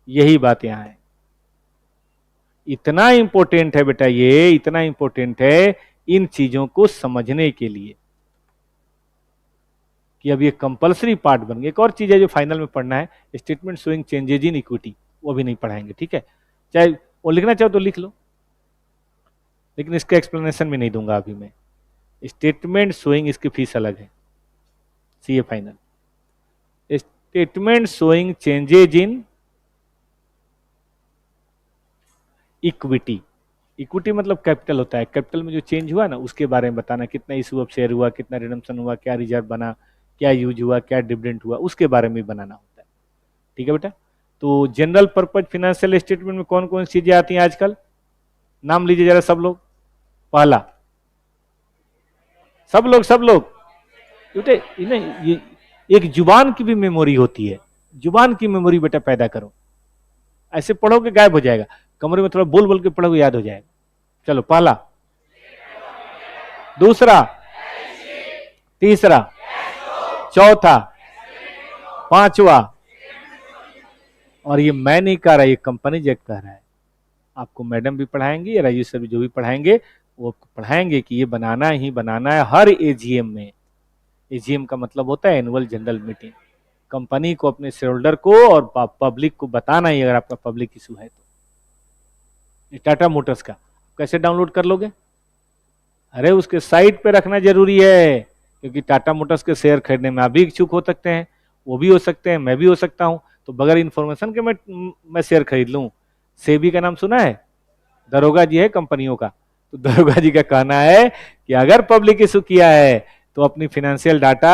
यही बात यहां है। इतना इंपॉर्टेंट है बेटा, ये इतना इंपॉर्टेंट है इन चीजों को समझने के लिए कि अब ये कंपलसरी पार्ट बन गया। एक और चीज है जो फाइनल में पढ़ना है, statement showing changes in equity, वो भी नहीं पढ़ाएंगे, ठीक है? चाहे वो लिखना चाहो तो लिख लो, लेकिन इसका एक्सप्लेनेशन भी नहीं दूंगा अभी मैं। स्टेटमेंट शोइंग, इसकी फीस अलग है, CA final. Statement showing changes in equity, equity मतलब कैपिटल होता है, कैपिटल में जो चेंज हुआ ना उसके बारे में बताना, कितना इशू ऑफ शेयर हुआ, कितना रिडम्पशन हुआ, क्या रिजर्व बना, क्या यूज हुआ, क्या डिविडेंड हुआ, उसके बारे में बनाना होता है, ठीक है बेटा? तो जनरल पर्पज फाइनेंशियल स्टेटमेंट में कौन कौन सी चीजें आती हैं आजकल, नाम लीजिए जरा सब लोग। पहला, सब लोग ये एक जुबान की भी मेमोरी होती है, जुबान की मेमोरी बेटा पैदा करो। ऐसे पढ़ोगे गायब हो जाएगा, कमरे में थोड़ा बोल बोल के पढ़ोगे याद हो जाएगा। चलो, पहला दूसरा, तीसरा, चौथा, पांचवा। और ये मैं नहीं कह रहा, ये कंपनी जेट कह रहा है। आपको मैडम भी पढ़ाएंगे या राजीव सर भी जो भी पढ़ाएंगे वो पढ़ाएंगे कि ये बनाना ही बनाना है हर एजीएम में। एजीएम का मतलब होता है एनुअल जनरल मीटिंग। कंपनी को, अपने शेयर होल्डर को और पब्लिक को बताना ही, अगर आपका पब्लिक इशू है तो। टाटा मोटर्स का कैसे डाउनलोड कर लोगे? अरे उसके साइट पे रखना जरूरी है, क्योंकि टाटा मोटर्स के शेयर खरीदने में आप भी इच्छुक हो सकते हैं, वो भी हो सकते हैं, मैं भी हो सकता हूं। तो बगैर इन्फॉर्मेशन के मैं शेयर खरीद लूं? सेबी का नाम सुना है? दरोगा जी है कंपनियों का। तो दरोगा जी का कहना है कि अगर पब्लिक इशू किया है तो अपनी फाइनेंशियल डाटा,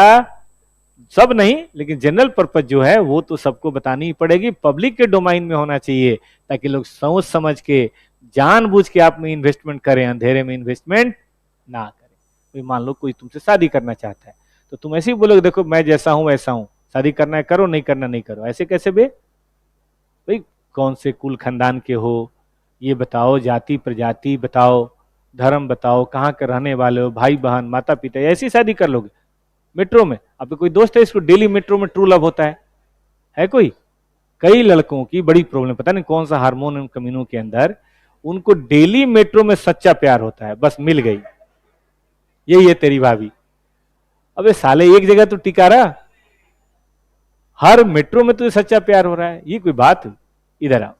सब नहीं लेकिन जनरल पर्पज जो है वो तो सबको बतानी ही पड़ेगी, पब्लिक के डोमाइन में होना चाहिए, ताकि लोग सोच समझ के, जानबूझ के आप में इन्वेस्टमेंट करें, अंधेरे में इन्वेस्टमेंट ना करें। तो मान लो कोई तुमसे शादी करना चाहता है, तो तुम ऐसे ही बोलोगे देखो मैं जैसा हूं वैसा हूं, शादी करना है करो, नहीं करना नहीं करो। ऐसे कैसे बे? भाई कौन से कुल खानदान के हो ये बताओ, जाति प्रजाति बताओ, धर्म बताओ, कहाँ के रहने वाले हो, भाई बहन माता पिता, ऐसी शादी कर लोगे? मेट्रो में आपके कोई दोस्त है इसको डेली मेट्रो में ट्रू लव होता है कोई? कई लड़कों की बड़ी प्रॉब्लम, पता नहीं कौन सा हार्मोन कमीनों के अंदर, उनको डेली मेट्रो में सच्चा प्यार होता है, बस मिल गई, यही है तेरी भाभी। अबे साले एक जगह तो टिका रहा, हर मेट्रो में तुझे सच्चा प्यार हो रहा है, ये कोई बात? इधर आओ।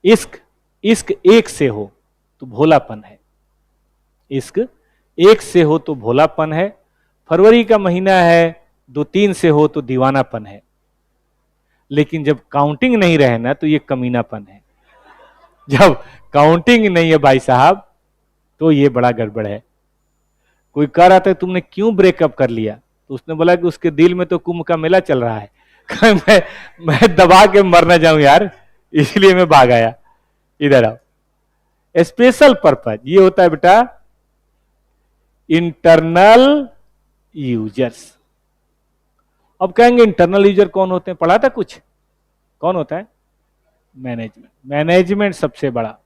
इश्क, इश्क एक से हो तो भोलापन है, इश्क एक से हो तो भोलापन है। फरवरी का महीना है, 2-3 से हो तो दीवानापन है। लेकिन जब काउंटिंग नहीं रहे ना तो ये कमीनापन है। जब काउंटिंग नहीं है भाई साहब तो ये बड़ा गड़बड़ है। कोई कह रहा था तुमने क्यों ब्रेकअप कर लिया, तो उसने बोला कि उसके दिल में तो कुंभ का मेला चल रहा है। मैं दबा के मर ना जाऊं यार, इसलिए मैं भाग आया। इधर आओ। स्पेशल पर्पज ये होता है बेटा इंटरनल यूजर्स। अब कहेंगे इंटरनल यूजर कौन होते हैं, पढ़ा था कुछ? कौन होता है? मैनेजमेंट। मैनेजमेंट सबसे बड़ा।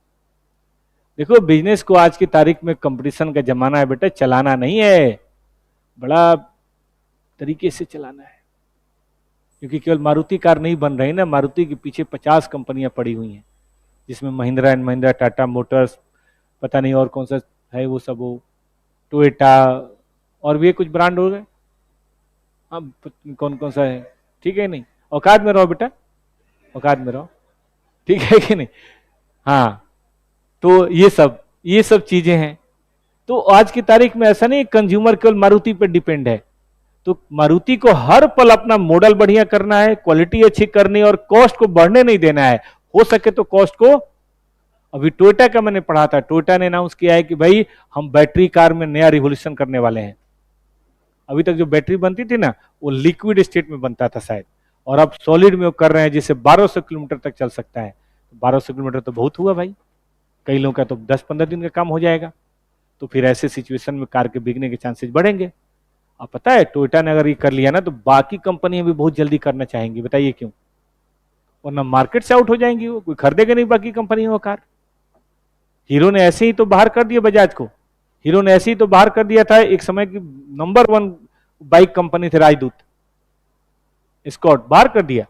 देखो बिजनेस को आज की तारीख में कंपटीशन का जमाना है बेटा, चलाना नहीं है, बड़ा तरीके से चलाना है। क्योंकि केवल मारुति कार नहीं बन रही ना, मारुति के पीछे 50 कंपनियां पड़ी हुई हैं, जिसमें महिंद्रा एंड महिंद्रा, टाटा मोटर्स, पता नहीं और कौन सा है वो सब, वो टोयोटा, और भी कुछ ब्रांड हो गए। अब कौन कौन सा है, ठीक है नहीं? औकात में रहो बेटा, औकात में रहो, ठीक है कि नहीं? हाँ, तो ये सब चीजें हैं। तो आज की तारीख में ऐसा नहीं कंज्यूमर केवल मारुति पर डिपेंड है, तो मारुति को हर पल अपना मॉडल बढ़िया करना है, क्वालिटी अच्छी करनी है और कॉस्ट को बढ़ने नहीं देना है। हो सके तो कॉस्ट को, अभी टोयोटा का मैंने पढ़ा था, टोयोटा ने अनाउंस किया है कि भाई हम बैटरी कार में नया रिवोल्यूशन करने वाले हैं। अभी तक जो बैटरी बनती थी ना वो लिक्विड स्टेट में बनता था शायद, और अब सॉलिड में वो कर रहे हैं, जिससे 1200 किलोमीटर तक चल सकता है। 1200 किलोमीटर तो बहुत हुआ भाई, कई लोगों का तो 10-15 दिन का काम हो जाएगा। तो फिर ऐसे सिचुएशन में कार के बिकने के चांसेस बढ़ेंगे। अब पता है टोयोटा ने अगर ये कर लिया ना तो बाकी कंपनियां भी बहुत जल्दी करना चाहेंगी, बताइए क्यों? वरना मार्केट से आउट हो जाएंगी, वो कोई खरीदेगा नहीं बाकी कंपनियों का कार। हीरो ने ऐसे ही तो बाहर कर दिया बजाज को, हीरो ने ऐसे ही तो बाहर कर दिया था। एक समय की नंबर 1 बाइक कंपनी थे राजदूत, स्कॉट, बाहर कर दिया।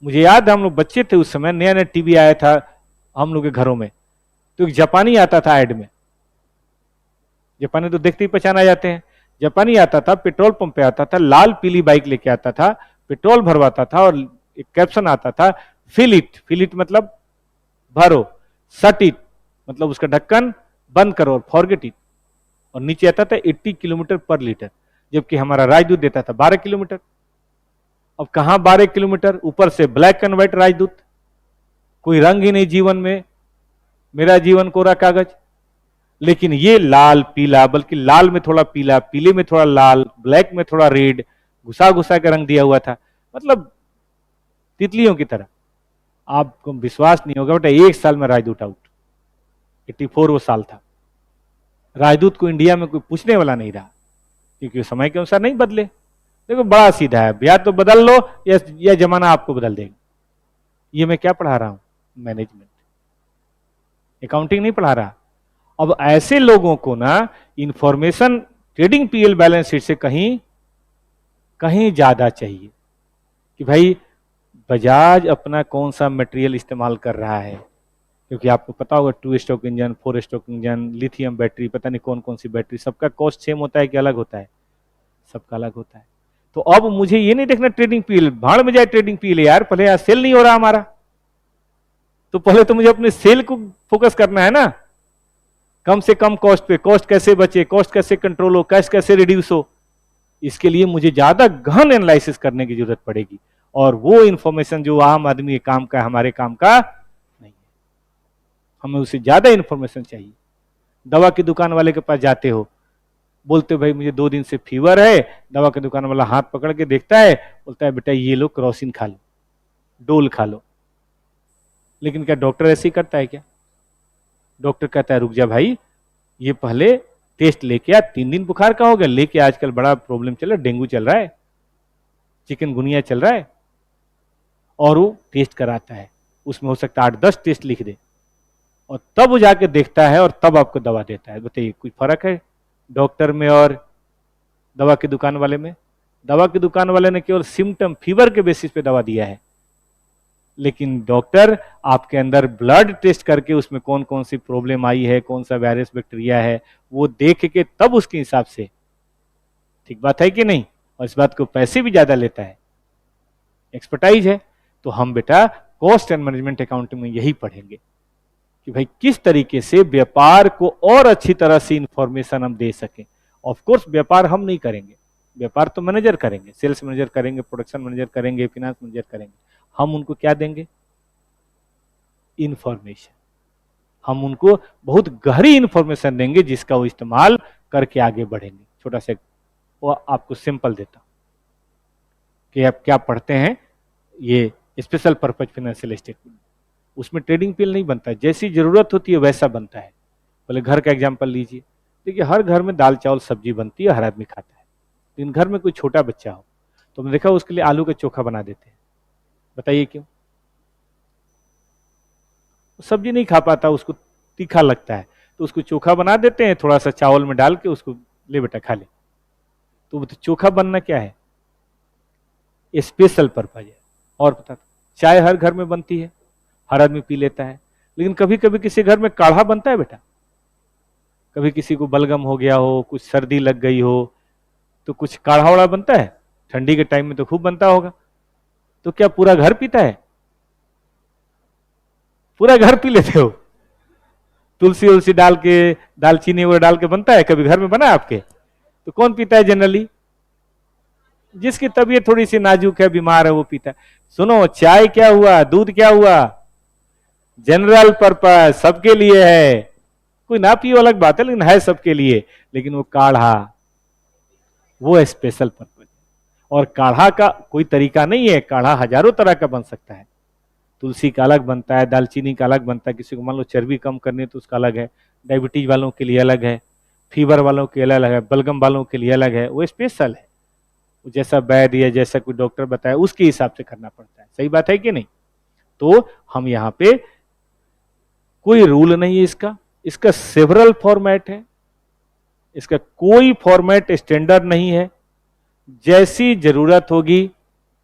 मुझे याद है हम लोग बच्चे थे उस समय, नया नया टीवी आया था हम लोग के घरों में, तो एक जापानी आता था ऐड में, जापानी तो देखते ही पहचान आ जाते हैं। जापानी आता था, पेट्रोल पंप पे आता था, लाल पीली बाइक लेके आता था, पेट्रोल भरवाता था और एक कैप्शन आता था फिल इट, फिल इट मतलब भरो, सट इट मतलब उसका ढक्कन बंद करो, और फॉरगेट इट, और नीचे आता था 80 किलोमीटर पर लीटर, जबकि हमारा राजदूत देता था 12 किलोमीटर। अब कहां 12 किलोमीटर, ऊपर से ब्लैक एंड व्हाइट राजदूत, कोई रंग ही नहीं जीवन में, मेरा जीवन कोरा कागज। लेकिन ये लाल पीला, बल्कि लाल में थोड़ा पीला, पीले में थोड़ा लाल, ब्लैक में थोड़ा रेड, घुसा घुसा के रंग दिया हुआ था, मतलब तितलियों की तरह। आपको विश्वास नहीं होगा बेटा, 1 साल में राजदूत आउट, 84 वो साल था। राजदूत को इंडिया में कोई पूछने वाला नहीं रहा, क्योंकि समय के अनुसार नहीं बदले। देखो बड़ा सीधा है, या तो बदल लो या जमाना आपको बदल देगा। ये मैं क्या पढ़ा रहा हूं? मैनेजमेंट, अकाउंटिंग नहीं पढ़ा रहा। अब ऐसे लोगों को ना information trading PL balance sheet से कहीं कहीं ज्यादा चाहिए कि भाई बजाज अपना कौन सा मटेरियल इस्तेमाल कर रहा है, क्योंकि आपको पता होगा 2 stroke engine, 4 stroke engine, lithium battery, पता नहीं कौन कौन सी बैटरी, सबका कॉस्ट सेम होता है कि अलग होता है? सबका अलग होता है। तो अब मुझे ये नहीं देखना ट्रेडिंग पीएल, भाड़ में जाए ट्रेडिंग पीएल यार, पहले यार सेल नहीं हो रहा हमारा, तो पहले तो मुझे अपने सेल को फोकस करना है ना, कम से कम कॉस्ट पे, कॉस्ट कैसे बचे, कॉस्ट कैसे कंट्रोल हो, कैश कैसे रिड्यूस हो, इसके लिए मुझे ज्यादा गहन एनालिसिस करने की जरूरत पड़ेगी। और वो इंफॉर्मेशन जो आम आदमी के काम का, हमारे काम का नहीं है, हमें उससे ज्यादा इंफॉर्मेशन चाहिए। दवा की दुकान वाले के पास जाते हो, बोलते हो भाई मुझे 2 दिन से फीवर है, दवा की दुकान वाला हाथ पकड़ के देखता है, बोलता है बेटा ये लो क्रोसिन खा लो, डोल खा लो। लेकिन क्या डॉक्टर ऐसे ही करता है क्या? डॉक्टर कहता है रुक जा भाई, ये पहले टेस्ट लेके आ, 3 दिन बुखार का हो गया, लेके आजकल बड़ा प्रॉब्लम चल रहा है, डेंगू चल रहा है, चिकनगुनिया चल रहा है, और वो टेस्ट कराता है, उसमें हो सकता है 8-10 टेस्ट लिख दे, और तब वो जाके देखता है और तब आपको दवा देता है। बताइए कोई फर्क है डॉक्टर में और दवा की दुकान वाले में? दवा की दुकान वाले ने केवल सिम्टम, फीवर के बेसिस पे दवा दिया है, लेकिन डॉक्टर आपके अंदर ब्लड टेस्ट करके उसमें कौन कौन सी प्रॉब्लम आई है, कौन सा वायरस बैक्टीरिया है, वो देख के तब उसके हिसाब से, ठीक बात है कि नहीं? और इस बात को पैसे भी ज्यादा लेता है, एक्सपर्टाइज है। तो हम बेटा कॉस्ट एंड मैनेजमेंट अकाउंटिंग में यही पढ़ेंगे कि भाई किस तरीके से व्यापार को और अच्छी तरह से इंफॉर्मेशन हम दे सकें। ऑफ कोर्स व्यापार हम नहीं करेंगे, व्यापार तो मैनेजर करेंगे, सेल्स मैनेजर करेंगे, प्रोडक्शन मैनेजर करेंगे, फिनेंस मैनेजर करेंगे। हम उनको क्या देंगे? इंफॉर्मेशन। हम उनको बहुत गहरी इंफॉर्मेशन देंगे जिसका वो इस्तेमाल करके आगे बढ़ेंगे। छोटा सा वो आपको सिंपल देता हूं कि आप क्या पढ़ते हैं, ये स्पेशल पर्पज फाइनेंशियल स्टेटमेंट, उसमें ट्रेडिंग पीएल नहीं बनता है, जैसी जरूरत होती है वैसा बनता है। बोले घर का एग्जांपल लीजिए, देखिए हर घर में दाल चावल सब्जी बनती है, हर आदमी खाता है, लेकिन घर में कोई छोटा बच्चा हो तो हमने देखा उसके लिए आलू का चोखा बना देते हैं। बताइए क्यों? सब्जी नहीं खा पाता, उसको तीखा लगता है, तो उसको चोखा बना देते हैं, थोड़ा सा चावल में डाल के उसको, ले बेटा खा ले। तो चोखा बनना क्या है? स्पेशल पर्पज है। और पता, चाय हर घर में बनती है, हर आदमी पी लेता है, लेकिन कभी कभी किसी घर में काढ़ा बनता है बेटा, कभी किसी को बलगम हो गया हो, कुछ सर्दी लग गई हो, तो कुछ काढ़ा वाढ़ा बनता है, ठंडी के टाइम में तो खूब बनता होगा। तो क्या पूरा घर पीता है? पूरा घर पी लेते हो? तुलसी उलसी डाल के, दालचीनी वगैरह डाल के बनता है, कभी घर में बना है आपके? तो कौन पीता है जनरली? जिसकी तबीयत थोड़ी सी नाजुक है, बीमार है, वो पीता है। सुनो, चाय क्या हुआ, दूध क्या हुआ, जनरल पर्पज, सबके लिए है, कोई ना पियो अलग बात है, लेकिन है सबके लिए। लेकिन वो काढ़ा, वो स्पेशल पर्पज है। और काढ़ा का कोई तरीका नहीं है, काढ़ा हजारों तरह का बन सकता है। तुलसी का अलग बनता है, दालचीनी का अलग बनता है, किसी को मान लो चर्बी कम करनी है तो उसका अलग है, डायबिटीज वालों के लिए अलग है, फीवर वालों के लिए अलग है, बलगम वालों के लिए अलग है, वो स्पेशल है। जैसा वैद्य या जैसा कोई डॉक्टर बताया उसके हिसाब से करना पड़ता है। सही बात है कि नहीं? तो हम यहाँ पे कोई रूल नहीं है इसका, इसका सेवरल फॉर्मेट है, इसका कोई फॉर्मेट स्टैंडर्ड नहीं है, जैसी जरूरत होगी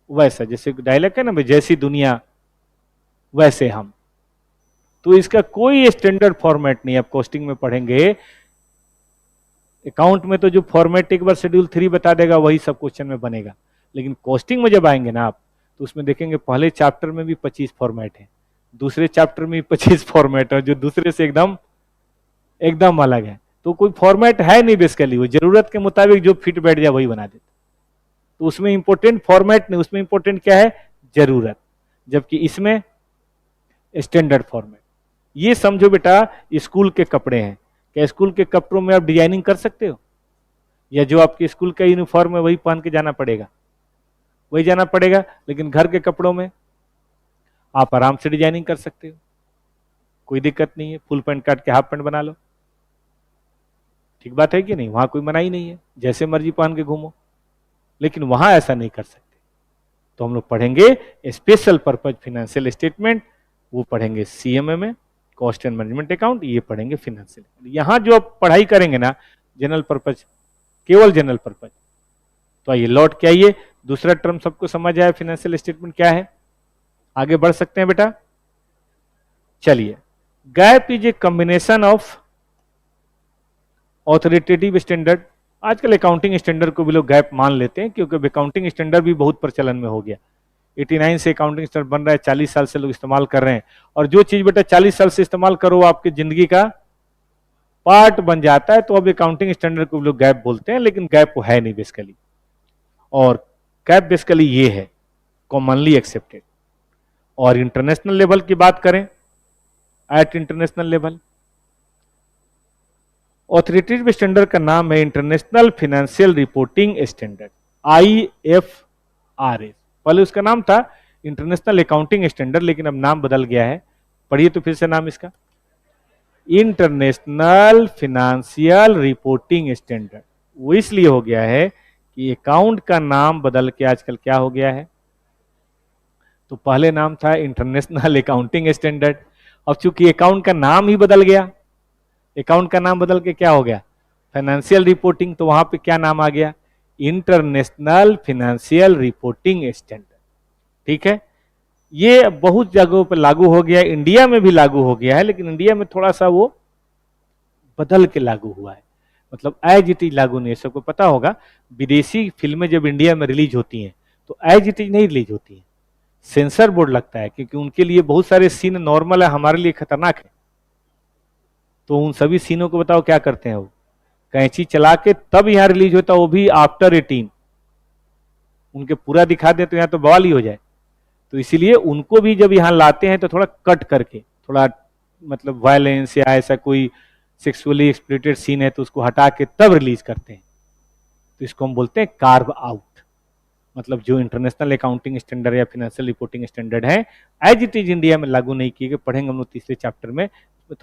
वैसा, जैसे डायलॉग है ना, जैसी दुनिया वैसे हम, तो इसका कोई स्टैंडर्ड फॉर्मेट नहीं। आप कॉस्टिंग में पढ़ेंगे, अकाउंट में तो जो फॉर्मेट एक बार शेड्यूल 3 बता देगा वही सब क्वेश्चन में बनेगा, लेकिन कॉस्टिंग में जब आएंगे ना आप, तो उसमें देखेंगे पहले चैप्टर में भी 25 फॉर्मेट है, दूसरे चैप्टर में भी 25 फॉर्मेट है, जो दूसरे से एकदम एकदम अलग है। तो कोई फॉर्मेट है नहीं बेसिकली, वो जरूरत के मुताबिक जो फिट बैठ जाए वही बना देते। तो उसमें इंपॉर्टेंट फॉर्मेट नहीं, उसमें इंपॉर्टेंट क्या है? जरूरत। जबकि इसमें स्टैंडर्ड फॉर्मेट। ये समझो बेटा स्कूल के कपड़े हैं, क्या स्कूल के कपड़ों में आप डिजाइनिंग कर सकते हो? या जो आपके स्कूल का यूनिफॉर्म है वही पहन के जाना पड़ेगा? वही जाना पड़ेगा। लेकिन घर के कपड़ों में आप आराम से डिजाइनिंग कर सकते हो, कोई दिक्कत नहीं है, फुल पैंट काट के हाफ पैंट बना लो। ठीक बात है कि नहीं? वहां कोई मनाही नहीं है, जैसे मर्जी पहन के घूमो, लेकिन वहां ऐसा नहीं कर सकते। तो हम लोग पढ़ेंगे स्पेशल पर्पज फाइनेंशियल स्टेटमेंट, वो पढ़ेंगे सीएमए में, कॉस्ट एंड मैनेजमेंट अकाउंट, ये पढ़ेंगे फिनेंशियल। यहां जो आप पढ़ाई करेंगे ना जनरल पर्पज, केवल जनरल पर्पज। तो आइए लौट के आइए, दूसरा टर्म सबको समझ आया फाइनेंशियल स्टेटमेंट क्या है, आगे बढ़ सकते हैं बेटा। चलिए, gap is a combination of authoritative standard. आजकल अकाउंटिंग स्टैंडर्ड को भी लोग गैप मान लेते हैं, क्योंकि अकाउंटिंग स्टैंडर्ड भी बहुत प्रचलन में हो गया। 89 से अकाउंटिंग स्टैंडर्ड बन रहा है, 40 साल से लोग इस्तेमाल कर रहे हैं। और जो चीज बेटा 40 साल से इस्तेमाल करो आपकी जिंदगी का पार्ट बन जाता है, तो अब अकाउंटिंग स्टैंडर्ड को लोग गैप बोलते हैं, लेकिन गैप वो है नहीं बेसिकली। और गैप बेसिकली ये है कॉमनली एक्सेप्टेड। और इंटरनेशनल लेवल की बात करें, at international level authoritative standard का नाम है international financial reporting standard, IFRS। पहले उसका नाम था इंटरनेशनल अकाउंटिंग स्टैंडर्ड, लेकिन अब नाम बदल गया है। पढ़िए तो फिर से नाम इसका, इंटरनेशनल फाइनेंशियल रिपोर्टिंग स्टैंडर्ड। वो इसलिए हो गया है कि अकाउंट का नाम बदल के आजकल क्या हो गया है, तो पहले नाम था इंटरनेशनल अकाउंटिंग स्टैंडर्ड। अब चूंकि अकाउंट का नाम ही बदल गया, अकाउंट का नाम बदल के क्या हो गया फाइनेंशियल रिपोर्टिंग, तो वहां पे क्या नाम आ गया इंटरनेशनल फाइनेंशियल रिपोर्टिंग स्टैंडर्ड। ठीक है, ये बहुत जगहों पर लागू हो गया, इंडिया में भी लागू हो गया है, लेकिन इंडिया में थोड़ा सा वो बदल के लागू हुआ है, मतलब एज इट इज लागू नहीं है। सबको पता होगा विदेशी फिल्में जब इंडिया में रिलीज होती हैं तो एज इट इज नहीं रिलीज होती है, सेंसर बोर्ड लगता है, क्योंकि उनके लिए बहुत सारे सीन नॉर्मल है, हमारे लिए खतरनाक है। तो उन सभी सीनों को बताओ क्या करते हैं, वो कैंची चला के तब यहां रिलीज होता है, वो भी आफ्टर 18। उनके पूरा दिखा दे तो यहां तो बवाल ही हो जाए। तो इसीलिए उनको भी जब यहां लाते हैं तो थोड़ा कट करके, थोड़ा मतलब वायलेंस या ऐसा कोई सेक्सुअली एक्सप्लॉइटेड सीन है तो उसको हटा के तब रिलीज करते हैं। तो इसको हम बोलते हैं कार्व आउट। मतलब जो इंटरनेशनल अकाउंटिंग स्टैंडर्ड या फाइनेंशियल रिपोर्टिंग स्टैंडर्ड है, एज इट इज इंडिया में लागू नहीं किए गए। पढ़ेंगे हम लोग तीसरे चैप्टर में,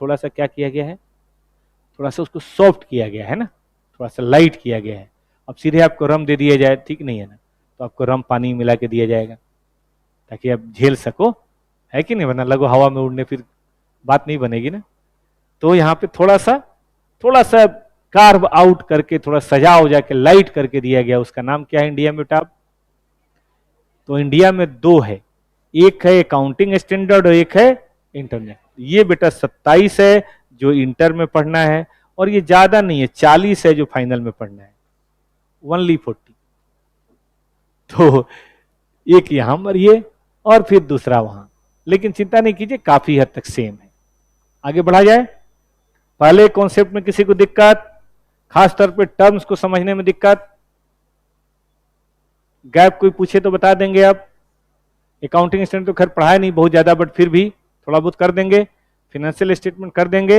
थोड़ा सा क्या किया गया है, थोड़ा सा उसको सॉफ्ट किया गया है ना, थोड़ा सा लाइट किया गया है। अब सीधे आपको रम दे दिया जाए, ठीक नहीं है ना, तो आपको रम पानी मिला के दिया जाएगा ताकि आप झेल सको, है कि नहीं, वरना लगो हवा में उड़ने, फिर बात नहीं बनेगी ना। तो यहाँ पे थोड़ा सा कार्व आउट करके, थोड़ा सजा हो जाके लाइट करके दिया गया। उसका नाम क्या है इंडिया में बेटा? तो इंडिया में दो है, एक है अकाउंटिंग स्टैंडर्ड और एक है इंटरनेट। ये बेटा 27 है जो इंटर में पढ़ना है, और ये ज्यादा नहीं है, 40 है जो फाइनल में पढ़ना है, ओनली 40। तो एक यहां मरिए और फिर दूसरा वहां, लेकिन चिंता नहीं कीजिए, काफी हद तक सेम है। आगे बढ़ा जाए। पहले कॉन्सेप्ट में किसी को दिक्कत, खास तौर पे टर्म्स को समझने में दिक्कत, गैप कोई पूछे तो बता देंगे। आप अकाउंटिंग स्टैंडर्ड तो खैर पढ़ाया नहीं बहुत ज्यादा, बट फिर भी थोड़ा बहुत कर देंगे। फाइनेंशियल स्टेटमेंट कर देंगे,